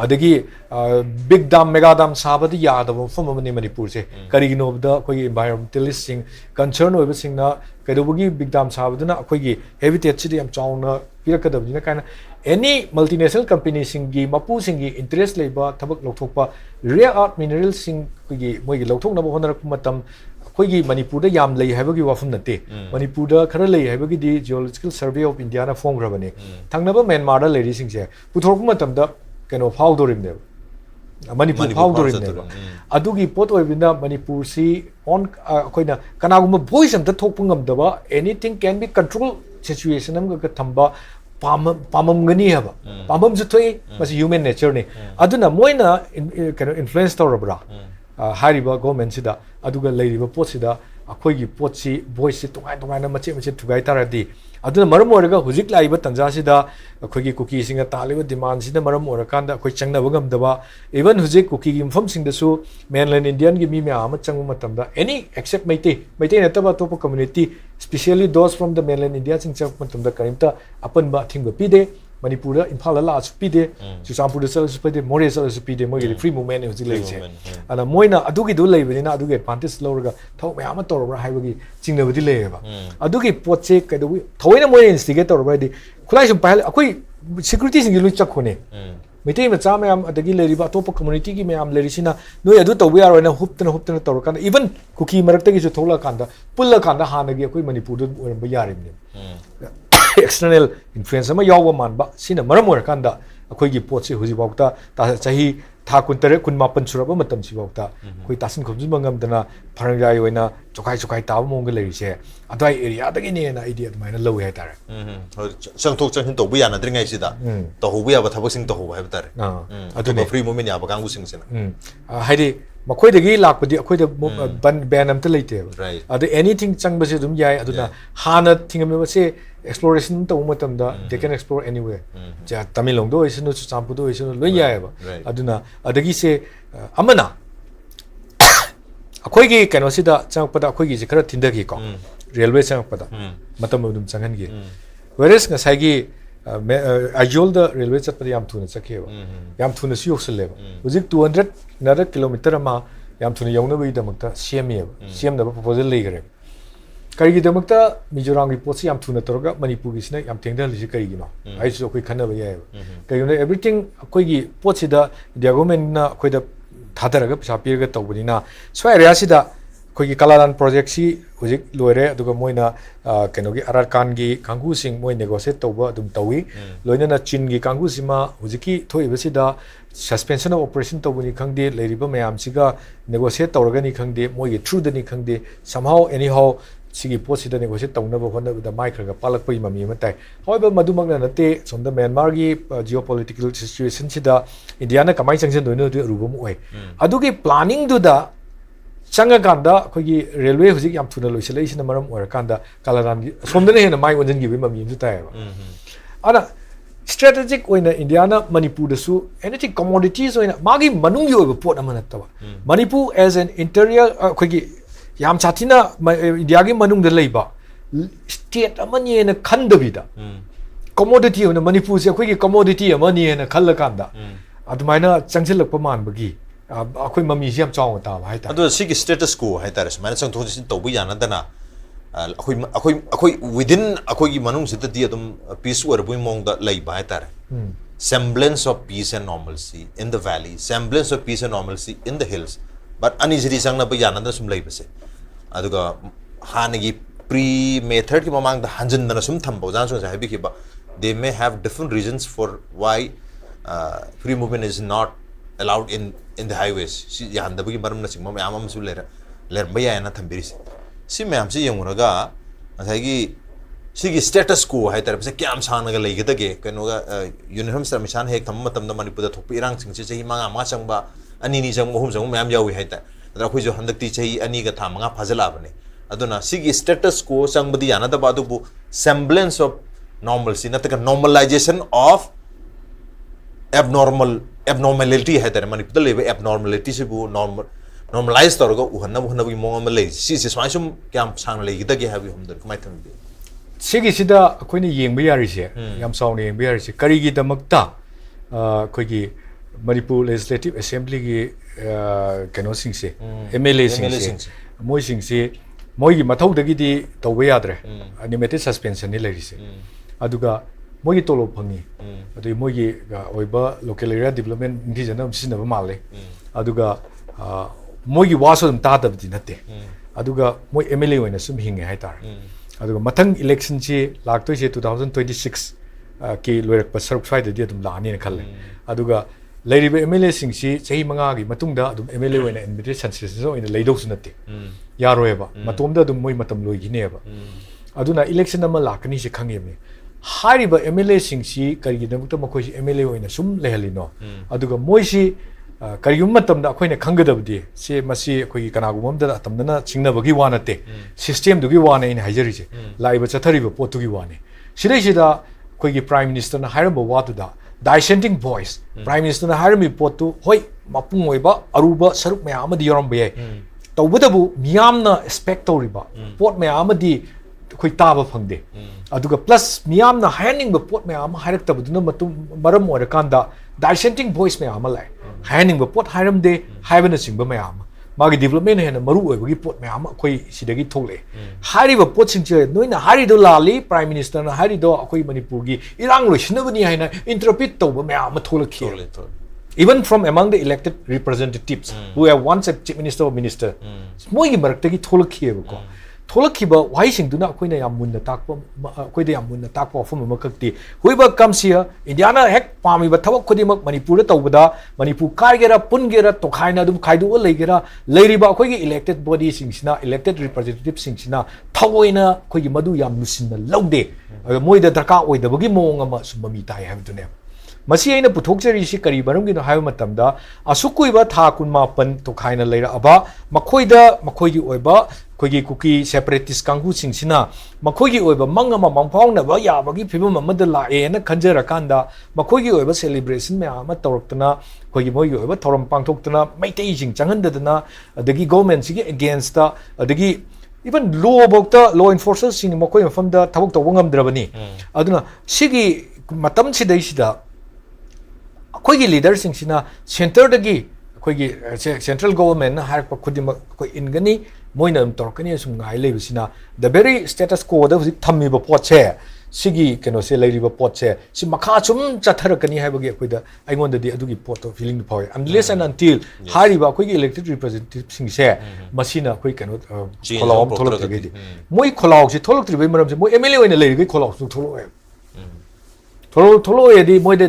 adagi big dam mega dam sabadi yadaba fum amani manipur se karigino da akoi environmentalist sing concern oiba singna kaidobagi big dam sabaduna akoi gi habitat chidi yam chawna pirakadabjina kana any multinational company singi mapu singi interest leba thabak lokthokpa rare earth mineral sing gi moigi lokthokna ba honarak matam khoigi manipur da yam lei habagi wafum nate manipur da khara lei habagi di geological survey of india na form grabane thangnaba myanmar da lei sing se puthorku matam da keno phawdorim ne manipur phawdorim ne adugi pot oibina manipur si on khoina kanaguma voice am da thokpu ngamdaba anything can be control situation am ga thamba pamam gani haba pamam ju thoi mas human nature ne aduna moina kano influence tawrabra hariba government sida aduga leiriba pot sida akhoi gi pot si voice si tongai na mache thugai taradi aduna maram oraga hujik laiba tanja sida akhoi gi cookie singa taliba demand sida maram orakanda akhoi changna bagam daba even hujik cookie gi mfam sing da su mainland indian gi mi ma ama changma matamda any except maite nataba topa community especially those from the mainland india sing chak matamda karimta apan ba thingba pide manipur da imphal la su pide chusampur da su pide more su pide mo gi free movement hujik lai se ana moina adugi du leibani na adugi advantage lorga thau ma ama torobra haibagi chingnabadi leeba adugi potche kaidu thoina mo instigate torobra di khulai sum pahal akoi security sing lu chakhone mitai macha mayam adagi leriba topa community gi mayam lerisina noi adu tawbi arona huptana torokana even cookie marakta gi su thola kanda pulla kanda hanagi akoi manipur da oram ba yarim external influence ama yawa manba sina maram orakanda akoi gi potse huji bawta ta chahi tha kuntare kun mapan suraba matam si bawta koi tasin khomjin bangam dana pharangjai oina chokai taw mong le rise adai area dagi ne na idea maina low hai tare changthok changhin to bu yana dringai sida to hu bu ya ba thabak sing to hu hai tare adu free moment ya ba kangu sing sina haidi ꯃꯈꯣꯏꯗꯒꯤ ꯂꯥꯛꯄꯗꯤ ꯑꯩꯈꯣꯏꯗ van ꯑꯝꯇ ꯂꯩꯇꯦꯕ Right. ꯑꯗ anything ꯆꯪꯕꯁꯦ ꯑꯗꯨꯝ ꯌꯥꯏ ꯑꯗꯨꯅ ꯍꯥꯟꯅ ꯊꯤꯡꯉꯝꯃꯤꯕꯁꯦ ꯑꯦꯛꯁꯄ꯭ꯂꯣꯔꯦꯁꯟ ꯇꯧꯕ ꯃꯇꯝꯗ ꯗꯦ ꯀꯦꯟ ꯑꯦꯛꯁꯄ꯭ꯂꯣꯔ ꯑꯦꯅꯤꯋꯦ ꯇꯃꯦꯡꯂꯣꯡꯗ ꯑꯣꯏꯁꯅꯨ ꯆꯨꯔꯆꯥꯟꯄꯨꯔꯗ ꯑꯣꯏꯁꯅꯨ ꯂꯣꯏ ꯌꯥꯏꯑꯕ Right. ꯑꯗꯨꯅ ꯑꯗꯒꯤꯁꯦ ꯑꯃꯅ ꯑꯩꯈꯣꯏꯒꯤ ꯀꯩꯅꯣꯁꯤꯗ ꯆꯪꯉꯛꯄꯗ ꯑꯩꯈꯣꯏꯒꯤꯁꯦ ꯈꯔ ꯊꯤꯟꯊꯈꯤꯀꯣ ꯔꯦꯜꯋꯦ ꯆꯪꯉꯛꯄꯗ ꯃꯇꯝ ꯑꯗꯨꯝ ꯆꯪꯍꯟꯈꯤ ꯋꯦꯔꯦꯁ ꯉꯁꯥꯏꯒꯤ ꯑꯥꯏꯖꯣꯜꯗ ꯔꯦꯜꯋꯦ ꯆꯠꯄꯗ ꯌꯥꯝ ꯊꯨꯅ ꯆꯠꯈꯤꯑꯕ ꯌꯥꯝ ꯊꯨꯅꯁꯨ ꯌꯧꯁꯜꯂꯦꯕ ꯍꯧꯖꯤꯛ 200 ꯀꯤꯂꯣꯃꯤꯇꯔ ꯑꯃ ꯌꯥꯝ ꯊꯨꯅ ꯌꯧꯅꯕꯒꯤꯗꯃꯛꯇ ꯁꯦꯝꯃꯦꯕ ꯁꯦꯝꯅꯕ ꯄ꯭ꯔꯣꯄꯣꯖꯦꯜ ꯂꯩꯈ꯭ꯔꯦꯕ ꯀꯔꯤꯒꯤꯗꯃꯛꯇ ꯃꯤꯖꯣꯔꯥꯝꯒꯤ ꯄꯣꯠꯁꯤ ꯌꯥꯝ ꯊꯨꯅ ꯇꯧꯔꯒ ꯃꯅꯤꯄꯨꯔꯒꯤꯁꯤꯅ ꯌꯥꯝ ꯊꯦꯡꯊꯍꯜꯂꯤꯁꯤ ꯀꯔꯤꯒꯤꯅꯣ ꯑꯩꯁꯨ ꯑꯩꯈꯣꯏ ꯈꯟꯅꯕ ꯌꯥꯏꯑꯕ ꯀꯩꯒꯤꯅꯣ ꯑꯦꯚ꯭ꯔꯤꯊꯤꯡ ꯑꯩꯈꯣꯏꯒꯤ ꯄꯣꯠꯁꯤꯗ ꯏꯟꯗꯤꯌꯥ ꯒꯣꯔꯃꯦꯟꯅ ꯑꯩꯈꯣꯏꯗ ꯊꯥꯗꯔꯒ ꯄꯩꯁꯥ ꯄꯤꯔꯒ ꯇꯧꯕꯅꯤꯅ ꯁ꯭ꯋꯥꯏ ꯑꯦꯔꯤꯌꯥꯁꯤꯗ ꯑꯩꯈꯣꯏꯒꯤ ꯀꯂꯥꯂꯥꯟ ꯄ꯭ꯔꯣꯖꯦꯛꯁꯤ ꯍꯧꯖꯤꯛ ꯂꯣꯏꯔꯦ ꯑꯗꯨꯒ ꯃꯣꯏꯅ ꯀꯩꯅꯣꯒꯤ ꯑꯔꯥꯔꯀꯥꯟꯒꯤ ꯀꯥꯡꯕꯨꯁꯤꯡ ꯃꯣꯏ ꯅꯦꯒꯣꯁꯤꯌꯦꯠ ꯇꯧꯕ ꯑꯗꯨꯝ ꯇꯧꯏ ꯂꯣꯏꯅꯅ ꯆꯤꯟꯒꯤ ꯀꯥꯡꯕꯨꯁꯤꯃ ꯍꯧꯖꯤꯛꯀꯤ ꯊꯣꯛꯏꯕꯁꯤꯗ ꯁꯁꯄꯦꯟꯁꯟ ꯑꯣꯐ ꯑꯣꯄꯔꯦꯁꯟ ꯇꯧꯕꯅꯤ ꯈꯪꯗꯦ ꯂꯩꯔꯤꯕ ꯃꯌꯥꯝꯁꯤꯒ ꯅꯦꯒꯣꯁꯤꯌꯦꯠ ꯇꯧꯔꯒꯅꯤ ꯈꯪꯗꯦ ꯃꯣꯏꯒꯤ ꯊ꯭ꯔꯨꯗꯅꯤ ꯈꯪꯗꯦ ꯁꯝꯍꯥꯎ ꯑꯦꯅꯤꯍꯥꯎ ꯁꯤꯒꯤ ꯄꯣꯠꯁꯤꯗ ꯅꯦꯒꯣꯁꯤꯌꯦꯠ ꯇꯧꯅꯕ ꯍꯣꯠꯅꯕꯗ ꯃꯥꯏ ꯈꯔ ꯄꯥꯜꯂꯛꯄꯒꯤ ꯃꯃꯤ ꯑꯃ ꯇꯥꯏ ꯍꯣꯏꯕ ꯃꯗꯨꯃꯛꯅ ꯅꯠꯇꯦ ꯁꯣꯝꯗ ꯃ꯭ꯌꯥꯟꯃꯥꯔꯒꯤ ꯖꯤꯑꯣ ꯄꯣꯂꯤꯇꯤꯀꯦꯜ ꯁꯤꯆꯨꯋꯦꯁꯟꯁꯤꯗ ꯏꯟꯗꯤꯌꯥꯅ ꯀꯃꯥꯏꯅ ꯆꯪꯁꯤꯟꯗꯣꯏꯅꯣ ꯑꯔꯨꯕ ꯑꯃ ꯑꯣꯏ ꯑꯗꯨꯒꯤ ꯄ꯭ꯂꯥꯅꯤꯡꯗꯨꯗ ꯆꯪꯉꯀꯥꯟꯗ ꯑꯩꯈꯣꯏꯒꯤ ꯔꯦꯜꯋꯦ ꯍꯧꯖꯤꯛ ꯌꯥꯝ ꯊꯨꯅ ꯂꯣꯏꯁꯤꯜꯂꯛꯏꯁꯤꯅ ꯃꯔꯝ ꯑꯣꯏꯔꯀꯥꯟꯗ ꯀꯂꯥꯂꯥꯟꯒꯤ ꯁꯣꯝꯗꯅ ꯍꯦꯟꯅ ꯃꯥꯏ ꯑꯣꯟꯁꯤꯟꯈꯤꯕꯒꯤ ꯃꯃꯤ ꯑꯃꯁꯨ ꯇꯥꯏꯌꯦꯕ ꯑꯗꯨꯅ ꯁ꯭ꯇ꯭ꯔꯦꯇꯦꯖꯤꯛ ꯑꯣꯏꯅ ꯏꯟꯗꯤꯌꯥꯅ ꯃꯅꯤꯄꯨꯔꯗꯁꯨ ꯑꯦꯅꯤꯊꯤꯡ ꯀꯃꯣꯗꯤꯇꯤꯁ ꯑꯣꯏꯅ ꯃꯥꯒꯤ ꯃꯅꯨꯡꯒꯤ ꯑꯣꯏꯕ ꯄꯣꯠ ꯑꯃ ꯅꯠꯇꯕ ꯃꯅꯤꯄꯨꯔ ꯑꯦꯖ ꯑꯦꯟ ꯏꯟꯇꯔꯤꯌꯔ ꯑꯩꯈꯣꯏꯒꯤ ꯌꯥꯝ ꯁꯥꯊꯤꯅ ꯏꯟꯗꯤꯌꯥꯒꯤ ꯃꯅꯨꯡꯗ ꯂꯩꯕ ꯁ꯭ꯇꯦꯠ ꯑꯃꯅꯤꯅ ꯈꯟꯗꯕꯤꯗ ꯀꯃꯣꯗꯤꯇꯤ ꯑꯣꯏꯅ ꯃꯅꯤꯄꯨꯔꯁꯦ ꯑꯩꯈꯣꯏꯒꯤ ꯀꯃꯣꯗꯤꯇꯤ ꯑꯃꯅꯤꯅ ꯈꯜꯂꯀꯥꯟꯗ ꯑꯗꯨꯃꯥꯏꯅ ꯆꯪꯁꯤꯜꯂꯛꯄ ꯃꯥꯟꯕꯒꯤ ꯑꯩꯈꯣꯏ ꯃꯃꯤꯁꯤ ꯌꯥꯝ ꯆꯥꯎꯅ ꯇꯥꯕ ꯍꯥꯏꯇꯥꯔꯦ ꯑꯗꯣ ꯁꯤꯒꯤ ꯁ꯭ꯇꯦꯇꯁ ꯀꯣ ꯍꯥꯏꯇꯥꯔꯦ ꯁꯨꯃꯥꯏꯅ ꯆꯪꯊꯣꯛ ꯆꯪꯁꯤꯟ ꯇꯧꯕ ꯌꯥꯅꯗꯅ ꯑꯩꯈꯣꯏ ꯋꯤꯗꯤꯟ ꯑꯩꯈꯣꯏꯒꯤ ꯃꯅꯨꯡꯁꯤꯗꯗꯤ ꯑꯗꯨꯝ ꯄꯤꯁ ꯑꯣꯏꯔꯕꯒꯤ ꯃꯑꯣꯡꯗ ꯂꯩꯕ ꯍꯥꯏꯇꯥꯔꯦ semblance of peace and normalcy in the valley semblance of peace and normalcy in the hills but anisidi changnaba yanadana sum leibase aduga hanagi pre May 3 ki mamangda hanjindana sum thambo jan so habi ki ba they may have different reasons for why free movement is not allowed in the highways si yahandabagi maram na singma mayam am su lerba ya na thambirisi si mayam si yenguraga asagi sigi status quo haitare pse kyam sanaga leigedage kenoga uniform mission hek tham matamda manipur thokpi irang singse chahi manga ma changba ani ni chang mohum chang mayam yawi haita adra khoi jo handakti chahi ani ga tha manga phajala bane aduna sigi status quo changbadi yana da badu bu semblance of normalcy nataka normalization of abnormality haitare manipur lebe abnormality se bu normalize toroga uhanna uhanna bi mong am lei si se swai sum kyam sang leigedage habi humdar kamai thambi ꯁꯤꯒꯤꯁꯤꯗ ꯑꯩꯈꯣꯏꯅ ꯌꯦꯡꯕ ꯌꯥꯔꯤꯁꯦ ꯌꯥꯝ ꯆꯥꯎꯅ ꯌꯦꯡꯕ ꯌꯥꯔꯤꯁꯦ ꯀꯔꯤꯒꯤꯗꯃꯛꯇ ꯑꯩꯈꯣꯏꯒꯤ Manipur legislative ꯑꯦꯁꯦꯝꯕ꯭ꯂꯤꯒꯤ ꯀꯩꯅꯣꯁꯤꯡꯁꯦ MLAꯁꯤꯡꯁꯦ ꯃꯣꯏꯁꯤꯡꯁꯦ ꯃꯣꯏꯒꯤ ꯃꯊꯧꯗꯒꯤꯗꯤ ꯇꯧꯕ ꯌꯥꯗ꯭ꯔꯦ ꯑꯟꯂꯤꯃꯤꯇꯦꯗ ꯁꯁꯄꯦꯟꯁꯟꯅꯤ ꯂꯩꯔꯤꯁꯦ ꯑꯗꯨꯒ ꯃꯣꯏꯒꯤ ꯇꯣꯂꯣꯞ ꯐꯪꯉꯤ ꯑꯗꯨꯒꯤ ꯃꯣꯏꯒꯤ ꯑꯣꯏꯕ ꯂꯣꯀꯦꯜ ꯑꯦꯔꯤꯌꯥ ꯗꯤꯕꯂꯞꯃꯦꯟ ꯅꯤꯡꯊꯤꯖꯅ ꯁꯤꯖꯤꯟꯅꯕ ꯃꯥꯜꯂꯦ ꯑꯗꯨꯒ ꯃꯣꯏꯒꯤ ꯋꯥꯁꯨ ꯑꯗꯨꯝ ꯇꯥꯗꯕꯗꯤ ꯅꯠꯇꯦ ꯑꯗꯨꯒ ꯃꯣꯏ MLA ꯑꯣꯏꯅ ꯁꯨꯝ ꯍꯤꯡꯉꯦ ꯍꯥꯏꯇꯥꯔꯦ ꯑꯗꯨꯒ ꯃꯊꯪ ꯏꯂꯦꯛꯁꯟꯁꯤ ꯂꯥꯛꯇꯣꯏꯁꯦ 2026 ꯀꯤ ꯂꯣꯏꯔꯛꯄ ꯁꯔꯨꯛ ꯁ꯭ꯋꯥꯏꯗꯗꯤ ꯑꯗꯨꯝ ꯂꯥꯛꯑꯅꯤꯅ ꯈꯜꯂꯦ ꯑꯗꯨꯒ ꯂꯩꯔꯤꯕ MLAꯁꯤꯡꯁꯤ ꯆꯍꯤ 5ꯒꯤ ꯃꯇꯨꯡꯗ ꯑꯗꯨꯝ MLA ꯑꯣꯏꯅ ꯑꯦꯗꯃꯤꯅꯤꯁꯇ꯭ꯔꯦꯇꯤꯚ ꯁꯟꯁꯦꯁꯟ ꯑꯣꯏꯅ ꯂꯩꯗꯧꯁꯨ ꯅꯠꯇꯦ ꯌꯥꯔꯣꯏꯕ ꯃꯇꯣꯝꯗ ꯑꯗꯨꯝ ꯃꯣꯏ ꯃꯇꯝ ꯂꯣꯏꯈꯤꯅꯦꯕ ꯑꯗꯨꯅ ꯏꯂꯦꯛꯁꯟ ꯑꯃ ꯂꯥꯛꯀꯅꯤꯁꯦ ꯈꯪꯉꯤꯕꯅꯤ ꯍꯥꯏꯔꯤꯕ MLAꯁꯤꯡꯁꯤ ꯀꯔꯤꯒꯤꯗꯃꯛꯇ ꯃꯈꯣꯏꯁꯤ MLA ꯑꯣꯏꯅ ꯁꯨꯝ ꯂꯩꯍꯜꯂꯤꯅꯣ ꯑꯗꯨꯒ ꯃꯣꯏꯁꯤ ꯀꯔꯤꯒꯨꯝꯕ ꯃꯇꯝꯗ ꯑꯩꯈꯣꯏꯅ ꯈꯪꯒꯗꯕꯗꯤ ꯁꯤ ꯃꯁꯤ ꯑꯩꯈꯣꯏꯒꯤ ꯀꯅꯥꯒꯨꯝꯕ ꯑꯃꯗ ꯑꯇꯝꯅꯅ ꯆꯤꯡꯅꯕꯒꯤ ꯋꯥ ꯅꯠꯇꯦ ꯁꯤꯁꯇꯦꯝꯗꯨꯒꯤ ꯋꯥꯅꯦ ꯑꯩꯅ ꯍꯥꯏꯖꯔꯤꯁꯦ ꯂꯥꯛꯏꯕ ꯆꯠꯊꯔꯤꯕ ꯄꯣꯠꯇꯨꯒꯤ ꯋꯥꯅꯦ ꯁꯤꯗꯩꯁꯤꯗ ꯑꯩꯈꯣꯏꯒꯤ ꯄ꯭ꯔꯥꯏꯝ ꯃꯤꯅꯤꯁꯇꯔꯅ ꯍꯥꯏꯔꯝꯕ ꯋꯥꯗꯨꯗ ꯗꯥꯏꯁꯦꯟꯇꯤꯡ ꯚꯣꯏꯁ ꯄ꯭ꯔꯥꯏꯝ ꯃꯤꯅꯤꯁꯇꯔꯅ ꯍꯥꯏꯔꯝꯃꯤꯕ ꯄꯣꯠꯇꯨ ꯍꯣꯏ ꯃꯄꯨꯡ ꯑꯣꯏꯕ ꯑꯔꯨꯕ ꯁꯔꯨꯛ ꯃꯌꯥꯝ ꯑꯃꯗꯤ ꯌꯥꯎꯔꯝꯕ ꯌꯥꯏ ꯇꯧꯕꯇꯕꯨ ꯃꯤꯌꯥꯝꯅ ꯑꯦꯛꯁꯄꯦꯛ ꯇꯧꯔꯤꯕ ꯄꯣꯠ ꯃꯌꯥꯝ ꯑꯃꯗꯤ ꯑꯩꯈꯣꯏ ꯇꯥꯕ ꯐꯪꯗꯦ ꯑꯗꯨꯒ ꯄ꯭ꯂꯁ ꯃꯤꯌꯥꯝꯅ ꯍꯥꯏꯍꯟꯅꯤꯡꯕ ꯄꯣꯠ ꯃꯌꯥꯝ ꯑꯃ ꯍꯥꯏꯔꯛꯇꯕꯗꯨꯅ ꯃꯔꯝ ꯑꯣꯏꯔꯀꯥꯟda ꯗꯥꯏꯁꯦꯟꯇꯤꯡ ꯚꯣꯏꯁ ꯃꯌꯥꯝ ꯑꯃ ꯂꯥꯛꯑꯦ ꯍꯥꯏꯍꯟꯅꯤꯡꯕ ꯄꯣꯠ ꯍꯥꯏꯔꯝꯗꯦ ꯍꯥꯏꯕꯅꯆꯤꯡꯕ ꯃꯌꯥꯝ ꯑꯃ ꯃꯥꯒꯤ ꯗꯤꯕꯂꯞꯃꯦꯟ ꯍꯦꯟꯅ ꯃꯔꯨ ꯑꯣꯏꯕꯒꯤ ꯄꯣꯠ ꯃꯌꯥꯝ ꯑꯃ ꯑꯩꯈꯣꯏ ꯁꯤꯗꯒꯤ ꯊꯣꯛꯂꯛꯑꯦ ꯍꯥꯏꯔꯤꯕ ꯄꯣꯠꯁꯤꯡꯁꯦ ꯅꯣꯏꯅ ꯍꯥꯏꯔꯤꯗꯣ ꯂꯥꯜꯂꯤ ꯄ꯭ꯔꯥꯏꯝ ꯃꯤꯅꯤꯁꯇꯔꯅ ꯍꯥꯏꯔꯤꯗꯣ ꯑꯩꯈꯣꯏ ꯃꯅꯤꯄꯨꯔꯒꯤ ꯏꯔꯥꯡ ꯂꯣꯏꯁꯤꯟꯅꯕꯅꯤ ꯍꯥꯏꯅ ꯏꯟꯇꯔꯄ꯭ꯔꯤꯠ ꯇꯧꯕ ꯃꯌꯥꯝ ꯑꯃ ꯊꯣꯛꯂꯛꯈꯤ even from among the elected representatives who have once a chief minister or minister moigi maraktagi tholakhiebako tholakhiba wahisingduna akoina yam munna takpa akoida yam munna takpa ofum amakakti huiba comes here indiana hek pami ba thawak khodimak manipur da tawbada manipur kargera pungera tokhaina dum khaidu leigera leiriba akoigi elected body singsina elected representatives singsina thawoina akoigi madu yam nusinna lawde moida darka oidabagi moong ama sumami tai habdune मसी अइना पुथोक्चरिसि करी मरमगिनो हाइबा मतमदा असुकुइबा था कुनमापन तोखाइना लेराबा मखोइदा मखोइगी ओइबा खोइगी कुकी सेपरेटिस्ट कांगू सिंगसिना मखोइगी ओइबा मंगमा मंफाउनबा याबगी फिबम अमदा लाएना खंजरकांदा मखोइगी ओइबा सेलिब्रेशन में आमा तौरक्तना खोइगी मोइगी ओइबा थौरम पांथोक्तना मैतेई सिंग चंगनदना अदगी गवर्नमेंट सिगी अगेंस्ट अदगी इवन लॉ इन्फोर्सर्स सिंग मखोइ मफमदा थबक तौबा ngamद्रबनी अदुना सिगी मतम सिदैसिदा अखोइगी लीडर सिंगसिना सेंटर दगी अखोइगी सेंट्रल गवर्नमेंट हारप खुदिम अखोइ इनगनी मोइना तौरकनी सुम गाइ लेबसिना द वेरी स्टेटस को द हुजिक थम्मिबा पोटसे सिगी केनो से लेरिबा पोटसे सि मखा सुम चथरकनी हाइबगी अखोइदा आइगोंददी अदुगी पोटो फीलिंग फावे अनलेस एंड अनटिल हारिबा अखोइगी इलेक्टेड रिप्रेजेंटेटिव सिंगसे मसिना अखोइ केनो खोलाव थोलक्तगेदी मोइ खोलाव से थोलक्त्रिबे मरमसे मोइ एमएलए ओइना लेरिगै खोलाव सु थोलोए थोलो यदि मोइदे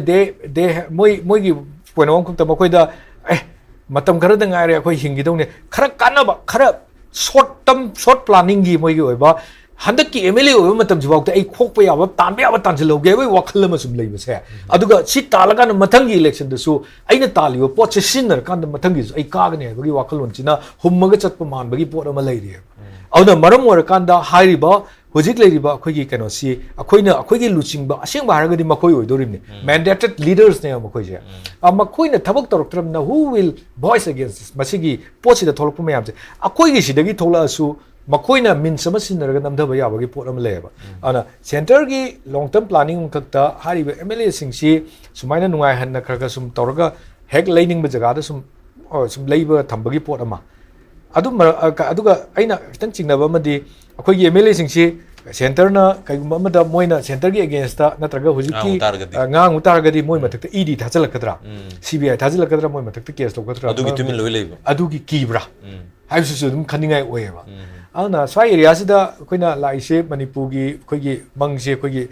दे मोइगी पोइनों कुक्ता मखोइदा मतम खरद ngaire अखोइ हिंगिदौने खरा कानबा खरा शॉर्ट प्लानिंग की मोइगी ओइबा हंदक की एमएलए ओइबा मतम जिबाउते आई खोकपा याबा तानबे याबा तानजलौगे बै वखल म सुम लेबसे अदुगा सि तालगान मथंगी इलेक्शन दसु आइना तालिबो पोट से सिनर कांद मथंगी आई कागने बगी वखल वनचिना हुम्मगा चतप मानबगी पोट अमा लेरि अदुना मरम ओरकांदा हाइरिबा हुजिक लेरिबा अखोइगी केनोसी अखोइना अखोइगी लुचिंगबा असेंबा हारगदी मखोइ ओइदोरिमनि मैंडेटेड लीडर्स ने मखोइजे मखोइना थबक तोरक्तरमना हु विल वॉइस अगेंस्ट मसिगी पोचिदा थोलकपा मयामसे अखोइगी सिदगी थोलासु मखोइना मिन्स अमा सिनरगा नमधबा याबगी पोट अमा लेबा अना सेंटर की लॉन्ग टर्म प्लानिंग खक्ता हारिबा एमएलए सिंगसी सुमाइना नुंगाइ हन्ना खरगा सुम तोरगा हेक लेनिंग जगादा सुम लेबा थंबगी पोट अमा अदुगा अइना खितंग चिंगनबा मदी अखोइगी एमएलए सिंगसी सेंटरना कईगुम अमदा मोइना सेंटर की against नत्रगा हुजिकी ngang utargadi moi mathakta ed thajalakkadra cbi thajalakkadra moi mathakta case lokadra adugi tumin loi leiba adugi kibra haibsu dum khaningai oeba ana swai area sida koina laise manipur gi khoigi mangse khoigi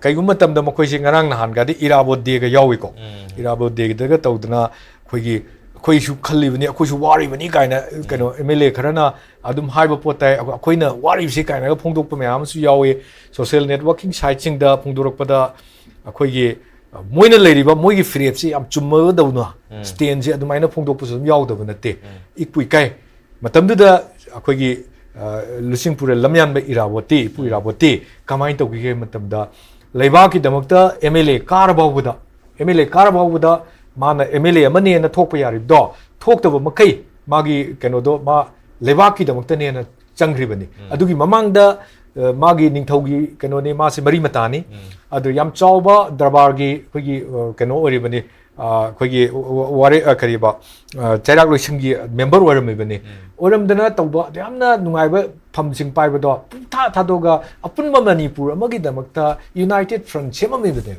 kaigum matamda mokhoise ngarang nahan gadi irabot de ga yawi ko irabot de ga tawdna khoigi खोइसु खल्लिबनी अखोइसु वारिबनी काइना कनो MLA Kharna अदुम हाइबा पोताय अखोइना वारिबसि काइना फोंदोकप मयामसु यावे social networking साइटसिंग दा फोंदोरकपदा अखोइगे Moina लेरिबा मोइगी फ्रेपसि याम चुम्मदौना stand से अदुमाइना फोंदोकपसु यावदब नते इक्पुइ काइ मतमदुदा अखोइगी लुसिंगपुर लमयानबा Iravati इपु Iravati कमाइन तौगिगे मतमदा लेबाकी दमकता MLA कारबावदा माना MLA अमने न थोप यारिदो थोक्तब मखै मागी केनोदो मा लेबाकी दमक्तने न चंग्रिबनी अदुगी ममांगदा मागी निंगथौगी केनोने मासे मरी मतानी अदु याम चावबा दरबारगी खोगी केनो ओरिबनी खोगी वारे करीबा चैराक लोइसिंगी मेंबर ओरमबनी ओरमदना तौबा यामना नुंगाइबा फमसिंग पाइबदो था थादोगा अपुनबा मणिपुर अमगी दमक्ता यूनाइटेड फ्रंट सेममिबने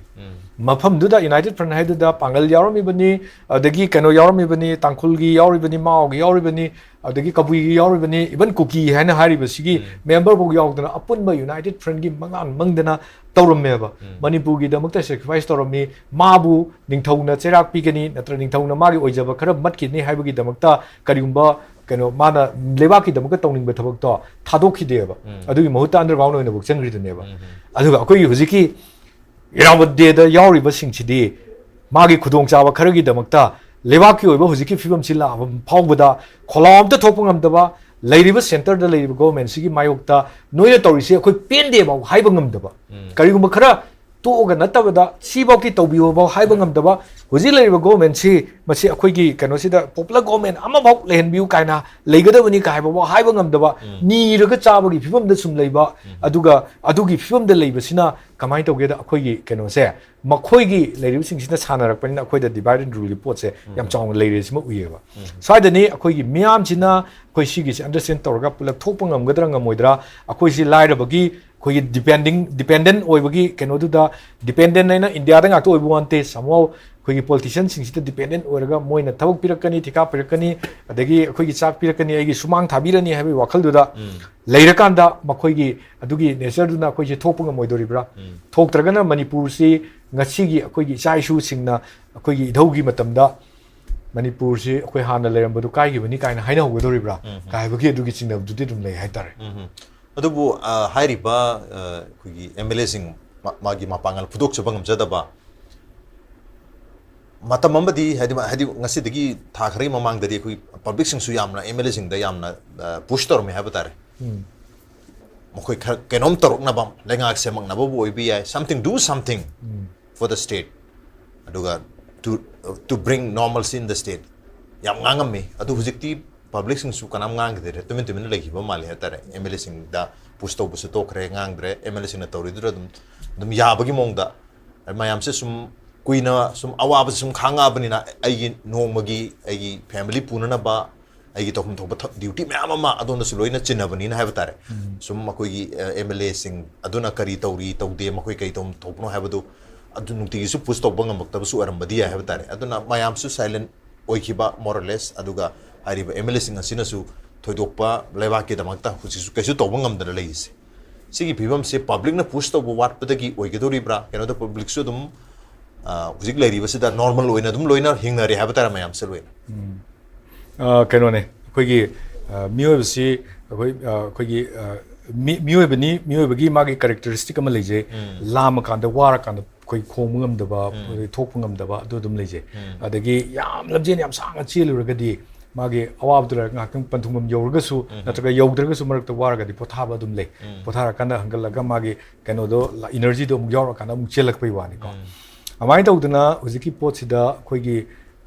मफमदुदा यूनाइटेड फ्रंट हाइदुदा पांगल यारमिबनी अदगी केनो यारमिबनी तांखुलगी यारमिबनी माओगी यारमिबनी अदगी कबुई यारमिबनी इवन कुकी हैना हारिबसिगी मेंबर बो यावदना अपुनबा यूनाइटेड फ्रंट गी मंगान मंगदना तौरमेबा मणिपुर गी दमक्ता सैक्रिफाइस तौरमनी माबु निंगथौना चेराक पिगनी नत्र निंगथौना मागी ओइजबा खरा मटकिनी हाइबगी दमक्ता करिगुंबा केनो माना लेबाकी दमक तौनिंग थबक तो थादोखिदेबा अदुगी महुता अंडरग्राउंड ओइना बुक चंग्रिदनेबा अदुगा अखोई हुजिकी इरावदेदा यावरिबा सिंगसिदी मागी खुदोंग चाबा खरगी दमकता लेबाकी ओइबा हुजिकी फिबम सिला फावबदा खोलामता थोपंगमदबा लेरिबा सेंटर दा लेरिबा गवर्नमेंट सिगी मायोक्ता नोइना तौरिसे अखोई पेंदेबा हाइबा ngamdaba करिगुंबा खरा तोगा नतबदा सिबाकी तौबियोबा हाइबा ngamdaba हुजि लेरिबा गवर्नमेंट सि मसि अखोइगी कनोसिदा पॉपुलर गवर्नमेंट अमा भाव लेहनबिउ काइना लेगदबनी काइबा हाइबा ngamdaba नीरगा चाबगी फिबम द सुम लेबा अदुगा अदुगी फिबम द लेबसिना कमाइ तौगेदा अखोइगी कनोसे मखोइगी लेरिबि सिंगसिना सानरकपनिना अखोइदा डिवाइड एंड रूल रिपोर्ट से याम चांग लेरेसिमा उयेबा साइदनी अखोइगी मियामसिना अखोइ सिगिसि अंडरस्टैंड तौरगा पुलक थोपा ngamगदरा ngamोइदरा अखोइसि लाइरबगी खोई डिपेंडेंट ओइबगी केनोदुदा डिपेंडेंट नैना इंडिया दा गातो ओइबु वांते समो खोई पॉलिटिशियन सिंगसिदा डिपेंडेंट ओइरगा मोइना थबक पिरकनी ठिका पिरकनी अदगी खोई चाक पिरकनी आइगी सुमांग थाबिरनी हाबि वाखलदुदा लेरकांदा मखोइगी अदुगी नेचरदुना खोइसे थोपा ngамोइदोरिब्रा थोक्त्रगना मणिपुर सि ngasiगी खोइगी चाइसु सिंगना खोइगी इधौगी मतमदा मणिपुर से अखोइ हाना लेरमबदु काइगिबनी काइना हाइना होगदोरिब्रा काइबगी अदुगी चिंगनबदुदि दुम लेइ हाइतारे अदुबु हाइरिबा खुगी एमएलए सिंग मागी मापांगल फुदोक चबंगम जदबा matam amadi hadi ngasi dagi tha khari mamang dari khui public sing su yamna MLA sing da yamna push tor me ha batare makhoi kenom torok na bam lenga semang na bo bi something do something for the state aduga to bring normalcy in the state yam ngangam me adu hujikti public sing su kanam ngang de tumin lagi ba mali ha tare MLA sing da push to busu to kre ngang dre MLA sing na tori dum ya bagi mong da mayam se sum kuina sum awab sum khanga bani na ai nongmagi ai family puna na ba ai to hum thoba duty me ama adona su loina chinna bani na ha batare sum makoi gi MLA sing aduna kari tawri tawde makoi kai tom thopno ha badu adu nukti su push to bangam bakta su aram badi ha batare aduna mayam su silent oikiba more or less aduga ari MLA sing asina su thoidokpa leba ke damakta husi su kaisu to bangam da leise sigi phibam se public na push to wat padagi oigedori bra keno da public su dum hujik lari basida normal oina dum loina hingna re habata mayam se loina keno ne khoi miyo si khoi miyo bagi magi characteristic ama leje lam kan da war kan khoi khom ngam da ba thok ngam da ba do dum leje adagi yam lamjen yam sang a chil uragadi magi awab dura ngakang panthumam yorga su natraga yogdraga su marak ta warga di pothaba dum le pothara kan da hangalaga magi keno do energy do yor kan da chelak pai wani ko amai tawduna hujiki pot sida khoigi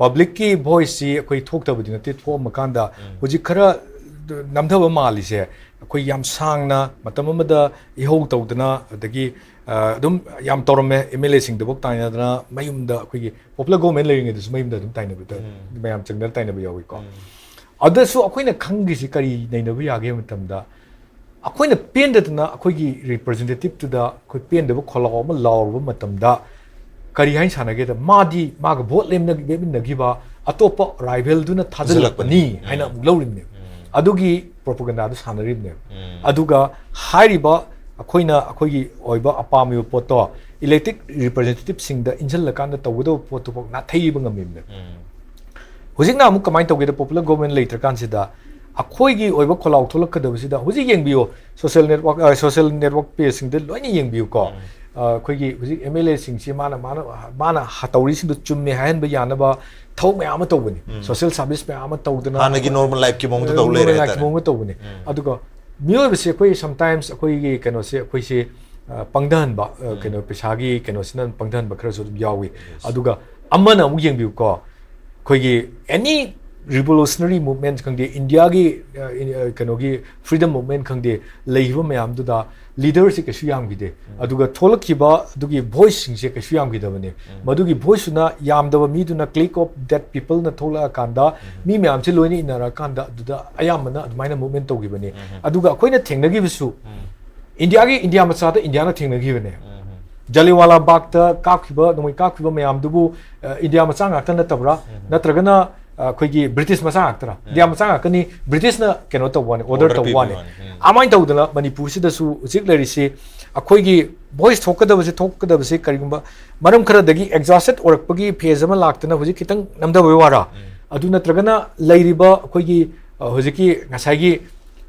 public ki voice si khoi thok ta budina te thom makanda hujik khara namthaba mali se khoi yam sangna matam amada ihou tawduna adagi dum yam torme MLA sing de bok taina dana mayum da khoigi popular government lering de mayum da dum taina bita mayam changdal taina ba yawi ko adasu akhoina khangi si kari naina ba yage matam da akhoina pen da na akhoigi representative to da khoi pen de ba kholaw ma law ba matam da kari hain sanage da madi maga vote lem na gebin na giba atopa rival duna thajalak ni haina lawrim ne adugi propaganda du sanarim ne aduga hairiba akoina akogi oiba apami poto elected representative sing da injal lakan da tawdo poto pok na thai ba ngamim ne hujik na mu kamai tawge da popular government later kan sida akoigi oiba kholaw tholak ka da sida hujik yengbiyo social network page sing da loini yengbiyo ko akoigi hujik MLA sing si mana hatawri sing du chumme hain ba yana ba thau me ama tawbani social service me ama tawdana hanagi normal life ki mong to tawle re ta mong tawbani aduga miyo bese koi sometimes koi gi keno se koi se pangdan ba keno pesagi keno sinan pangdan ba khara so yawi aduga amana mu yeng biu ko koi gi any revolutionary movement khang de India gi keno gi freedom movement khang de leiba mayam du da leader se ka shuyam gi de aduga tholak ki ba adugi voice sing se ka shuyam gi da bane madugi voice na yam da mi du na click of that people na thola kanda mi mayam che loini inara kanda duda ayam na admaina movement to gi bane aduga koina thengna gi bisu India macha da India na thengna gi bane Jallianwala Bagh ta kakhiba nomai kakhiba mayam dubu India macha ngak ta na tabra natragana khoigi British macha ngak tra India macha ngak ni British na keno to one order to one amai tawdana Manipur sida su hujik leri se akhoigi voice thokada base karigumba maram khara dagi exhausted orakpagi phase ama laktana hujik kitang namda wara adu natragana leiriba akhoigi hujiki ngasagi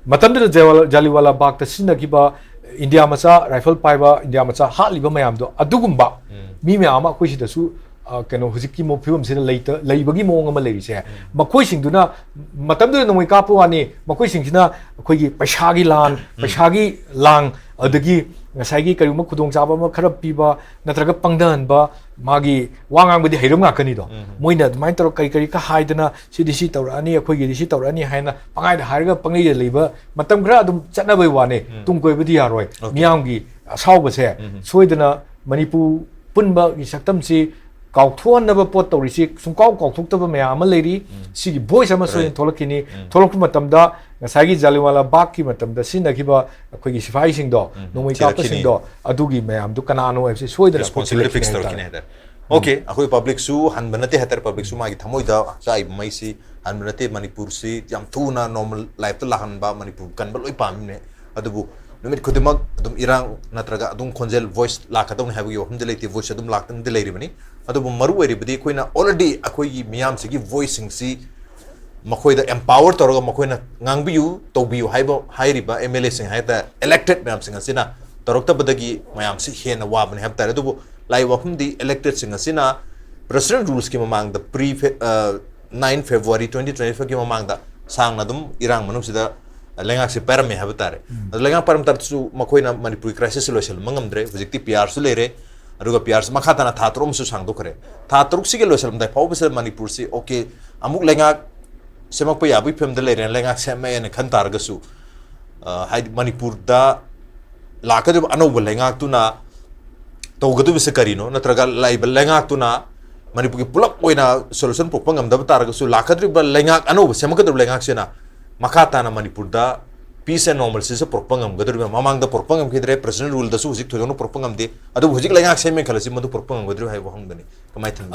matamda Jallianwala Bagh ta sinagiba India macha rifle paiba India macha haliba mayam do adugumba mi mayama khoi sida su keno hujiki mo phibam sina leibagi mong ama leiri se makoi singduna matamdu nomoi kapu ani makoi singsina khoigi paishagi lang adagi ngasagi karuma khudong chaba ma khara piba natraga pangdan ba magi wangang budi heirum nga kani do moina mai tor kari ka haidana si tawrani akhoigi si tawrani haina pangai da harga pangai leiba matam gra adum chatna bai wane tungkoi budi yaroi miyamgi asawba se soidana Manipur punba gi saktam si kauthuan na ba pot tawrisi sungkaw kauthukta maya ama leiri sigi voice ama so tholakini tholok matamda ngasagi Jallianwala Bagh ki matamda sinagiba akoigi sifai sing do nomoi kapta sing do adugi mayam du kanano fc soida responsibility fix tor kine header okay akoi public su hanbanate hatar public su magi thamoi da sai mai si hanbanate Manipur si jam thuna normal life to lahan ba Manipur kan ba loi pam ne adubu numit khudimak adum irang natraga adum khonjel voice lakatong habu yo humde leiti voice adum laktang de leiri bani adubu maru eri bidi koina already akoi gi miyam sigi voicing si makoi da empower toroga makoi na ngangbiu tobiu haibo hairiba MLA sing haita elected miyam sing asina torokta badagi mayam si hena wabani habta adubu lai wahum di elected sing asina president rules ki mamang da pre 9 February 2024 ki mamang da sang na dum irang manung sida lengak se param me habtare lengak param tar su makoi na manipur crisis solution mangamdre hujikti PR su lere aduga PR su makha tana thatrum su sang do kare thatruk si ge losel mdai pau bese manipur si okay amuk lengak semak pa yabi phem de lere lengak se me ne khan tar ga su hai manipur da lakadu ano lengak tu na to gadu bese karino natraga lai lengak tu na manipur ki pulak oina solution propangam da tar ga su lakadri ba lengak ano semak da lengak se na makata na manipur da peace and normalcy se propangam gadru mamang da propangam kidre president rule da su hujik thono propangam de adu hujik lengak sem khalasi madu propangam gadru hai wahang dani kamai than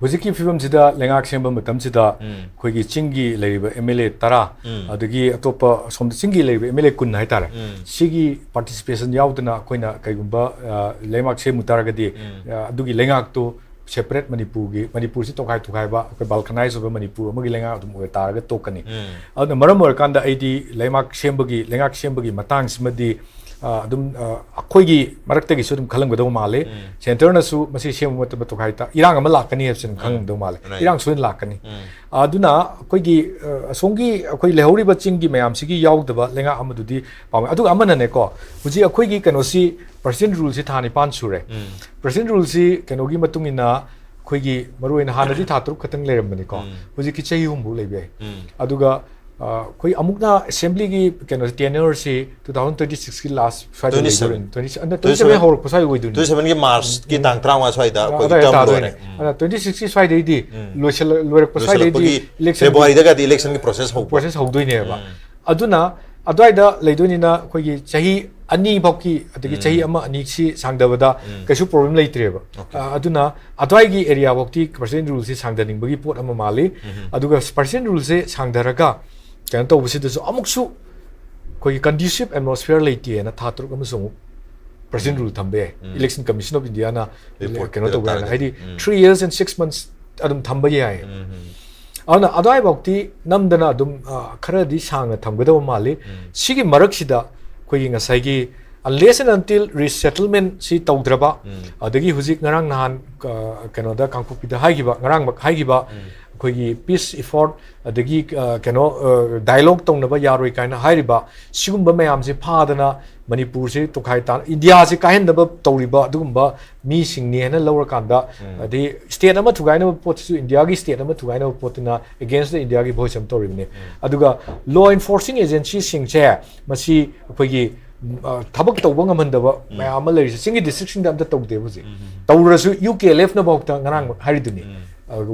hujik ki film sida lengak sem matam sida khoi gi chingi leiba MLA tara adagi atopa som chingi leiba MLA kun hai tara sigi participation yaudna koina kaigumba lemak sem utaragadi adugi lengak to separate manipur si tokai ba ko balkanize over manipur magi lenga dum o targa tokani adna maram or kanda id lemak sembagi lengak sembagi matang simadi dum akhoi gi marakta gi sudum khalang godom male center na su masi sem mot tokai ta irang ama lakani hepsin khang do male irang suin lakani aduna akhoi gi songi akhoi lehori ba chingi mayam sigi yaudaba lenga amadudi pam adu amana ne ko huji akhoi gi kanosi president rule si thani pan sure president rule si kanogi matungina khoigi maruina hanadi thatruk khatang lerambani ko huji ki chahi humbu lebe aduga khoi amukna assembly gi kano tenure si 2036 ki last Friday 27 hor ko sai oidun 27 ki March ki tang trawa swai da ko tam lore 26 ki Friday di lore ko sai di election February da ga election ki process ho doine ba aduna adwaida leidonina khoigi chahi ani bauki adagi chahi ama ani si sangdabada kaisu problem leitreba aduna adwai gi area bokti percent rule si sangdaning bagi pot ama mali aduga percent rule se sangdaraga kan to busi desu amuksu koi conducive atmosphere leiti na thatruk amasung percent rule thambe election commission of India na kan to ga haidi 3 years and 6 months adum thamba yai ana adwai bokti namdana adum kharadi sanga thamgadaw mali sigi marak sida koi ngasai gi unless and until resettlement si tawdraba adagi hujik ngarang nahan kanoda kangkupi da haigiba ngarang mak haigiba koi gi peace effort adagi kano dialogue tongnaba yaroi kaina hairiba sigumba mayam si phadana manipur si tokai ta india si kahendaba tawriba adugumba mi singni hena lower kanda adi state ama thugaina pot su india gi state ama thugaina potina against the india gi voice am toribne aduga law enforcing agency singche masi koi gi thabak tawba ngamandaba mayam lari singi district sing da tawde buji tawrasu uk left na bokta ngarang hariduni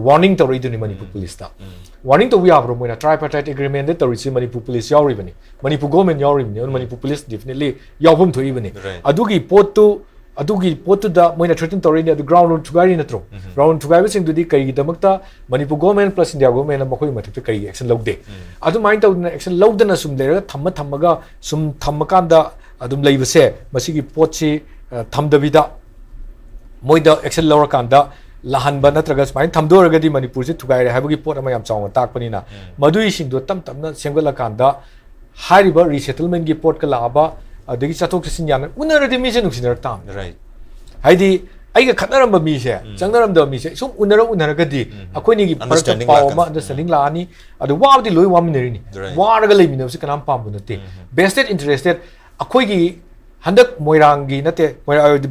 warning to read Manipur police ta warning to we have romoina tripartite agreement that to Manipur police yauri bani Manipur government yauri bani Manipur police definitely yawum to ibani adugi potu da moina threaten to read the ground road tugari natro ground tugari sing to di kai damakta Manipur government plus India government makoi mathik kai action logde adu mind to action logdana sum lera thammaga sum thammakanda adum leibase masigi potchi thamdabida moida action lower kanda lahanba natraga smain thamdoragadi manipur se thugai haibagi pot ama yam chawma takpanina madui singdo tamna sengala kanda hariba resettlement gi pot ka laba adagi chatok sin yana unaradi mi se nuksinar tam right haidi aiga khatnaram mi se changnaram da mi se sum unaragadi akoi ni gi paw ma understanding la ani adu wabdi loi waminari ni waraga leimina se kanam pambu nate vested interested akoi gi handak moirangi nate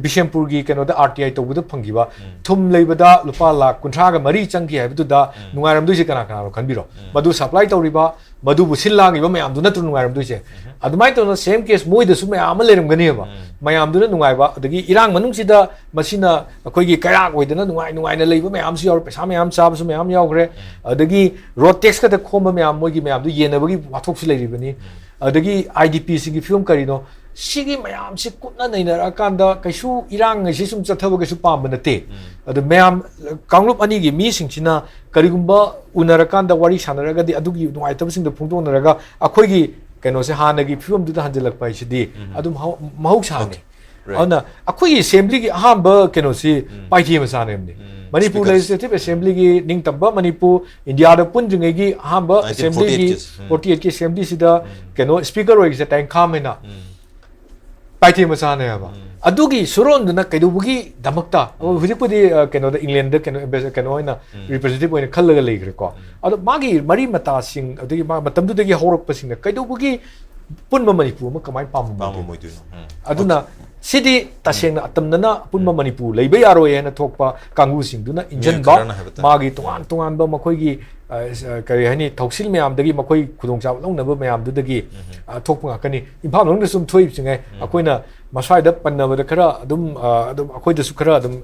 Bishampur gi kano da RTI to budu phangiba thum leibada lupa la kunthra ga mari changki haibu da nungairam du se kana kana khanbiro madu supply tawriba madu busilla gi ba mayam du natu nungairam du se adumai to same case moi da su mayam lerim gani ba mayam du na nungai ba adagi irang manung sida masina akoi gi kaya oidana nungai na leiba mayam su yaur pesa mayam sab su mayam yaugre adagi road tax ka da khomba mayam moi gi mayam du yena bagi wathok su leiribani adagi IDP sigi film karino sigi mayam si kutna nainara kanda kaisu irang ngai sum chathaba kaisu pamba nate adu mayam kanglup ani gi mi singchina karigumba unara kanda wari sanaraga di adugi nuai tabsing da phungtong naraga akhoi gi kaino se hanagi film du da hanjalak pai sidi adu mahau sane ana akhoi gi assembly gi ahamba kaino si paiti ma sane ni Manipur Legislative Assembly gi ningtamba Manipur India da punjungai gi ahamba assembly gi 48 ki assembly sida kaino speaker oi se time khamena ꯄꯥꯏꯊꯦ ꯃꯆꯥꯅꯦꯕ ꯑꯗꯨꯒꯤ ꯁꯨꯔꯣꯟꯗꯨꯅ ꯀꯩꯗꯧꯕꯒꯤ ꯗꯃꯛꯇ ꯍꯧꯖꯤꯛꯄꯨꯗꯤ ꯀꯩꯅꯣꯗ England ꯀꯩꯅꯣ ꯑꯣꯏꯅ representative ꯑꯣꯏꯅ ꯈꯜꯂꯒ ꯂꯩꯈ꯭ꯔꯦꯀꯣ ꯑꯗꯣ ꯃꯥꯒꯤ ꯃꯔꯤ ꯃꯇꯥꯁꯤꯡ ꯑꯗꯒꯤ ꯃꯇꯝꯗꯨꯗꯒꯤ ꯍꯧꯔꯛꯄꯁꯤꯡꯅ ꯀꯩꯗꯧꯕꯒꯤ ꯄꯨꯟꯕ ꯃꯅꯤꯄꯨꯔ ꯑꯃ ꯀꯃꯥꯏꯅ ꯄꯥꯝꯃꯣꯏꯗꯣꯏꯅꯣ ꯑꯗꯨꯅ ꯁꯤꯗꯤ ꯇꯁꯦꯡꯅ ꯑꯇꯝꯅꯅ ꯑꯄꯨꯟꯕ ꯃꯅꯤꯄꯨꯔ ꯂꯩꯕ ꯌꯥꯔꯣꯏ ꯍꯥꯏꯅ ꯊꯣꯛꯄ ꯀꯥꯡꯕꯨꯁꯤꯡꯗꯨꯅ ꯏꯟꯖꯟꯕ ꯃꯥꯒꯤ ꯇꯣꯉꯥꯟ ꯇꯣꯉꯥꯟꯕ ꯃꯈꯣꯏꯒꯤ ꯀꯔꯤ ꯍꯥꯏꯅꯤ ꯊꯧꯁꯤꯜ ꯃꯌꯥꯝꯗꯒꯤ ꯃꯈꯣꯏ ꯈꯨꯗꯣꯡꯆꯥꯕ ꯂꯧꯅꯕ ꯃꯌꯥꯝꯗꯨꯗꯒꯤ ꯊꯣꯛꯄ ꯉꯥꯛꯀꯅꯤ ꯏꯝꯐꯥꯜ ꯃꯅꯨꯡꯗ ꯁꯨꯝ ꯊꯣꯛꯏꯕꯁꯤꯉꯩ ꯑꯩꯈꯣꯏꯅ maswai da panna bada kara adum akhoi da su kara adum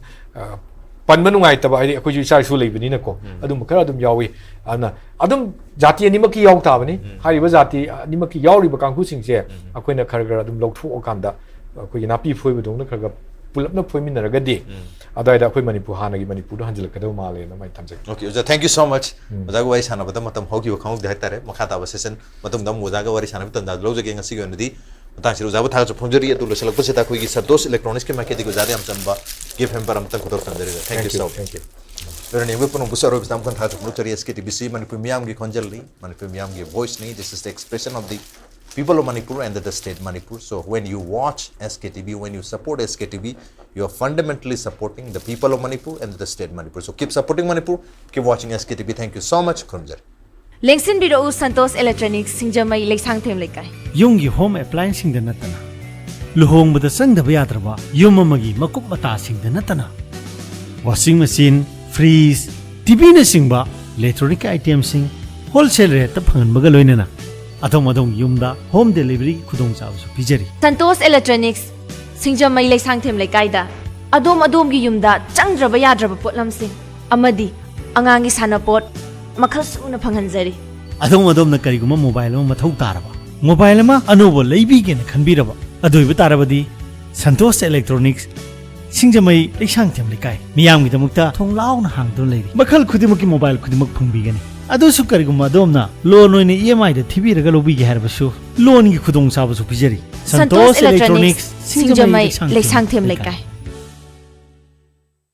panba nungai taba ai akhoi ju isai su leibani na ko adum kara adum yawi ana adum jati animaki yaw ta bani hari ba jati animaki yawri ba kangku sing se akhoi na khar gar adum lok thu okanda akhoi na pi phoi budong na khar pulap na phoi min na ga di adai da akhoi manipur hana gi manipur da hanjil kadau male na mai tamjak okay oja thank you so much oja go wai sana bada matam hogi ba khang da tare makha ta ba session matam dam moja ga wari sana bitan da lo jage ngasi ga nadi Thank you. Zabu thaga phonjari atu losalak pasita koi ki Santosh Electronics ke market ko jare am chamba give him param tan khodor tanjari thank you so thank you Pero ne wepo no busaro bistam kan thaga phonjari SKTBC Manipur Miam gi konjal ni Manipur Miam gi voice ni this is the expression of the people of Manipur and the state Manipur so when you watch SKTB when you support SKTB you are fundamentally supporting the people of Manipur and the state Manipur so keep supporting Manipur keep watching SKTB thank you so much khonjari Lengsin biro Santosh Electronics Singjamai Leksang Them Lekai Yung gi home appliance sing da natana luhong bada sang da yadraba yum amagi makup mata sing da natana washing machine freeze TV na sing ba electronic items sing wholesale rate ta phangan baga loinana adong yum da home delivery khudong chaw su pijari Santosh Electronics Singjamai Leksang Them Lekai da adom gi yum da changdraba yadraba potlam sing amadi angangi sanapot makhal suna phanganjari adom na kariguma mobile ma mathau taraba mobile ma anobo leibi gen khanbiraba adoiba tarabadi Santosh Electronics Singjamai Leksang Them Lekai miyam gi damukta thonglaw na hangdo leiri makhal khudimaki mobile khudimak phungbigani adu su kariguma adom na loan oine EMI da thibiraga lobi gi harbasu loan gi khudong sabasu pijari Santosh Electronics Singjamai Leksang Them Lekai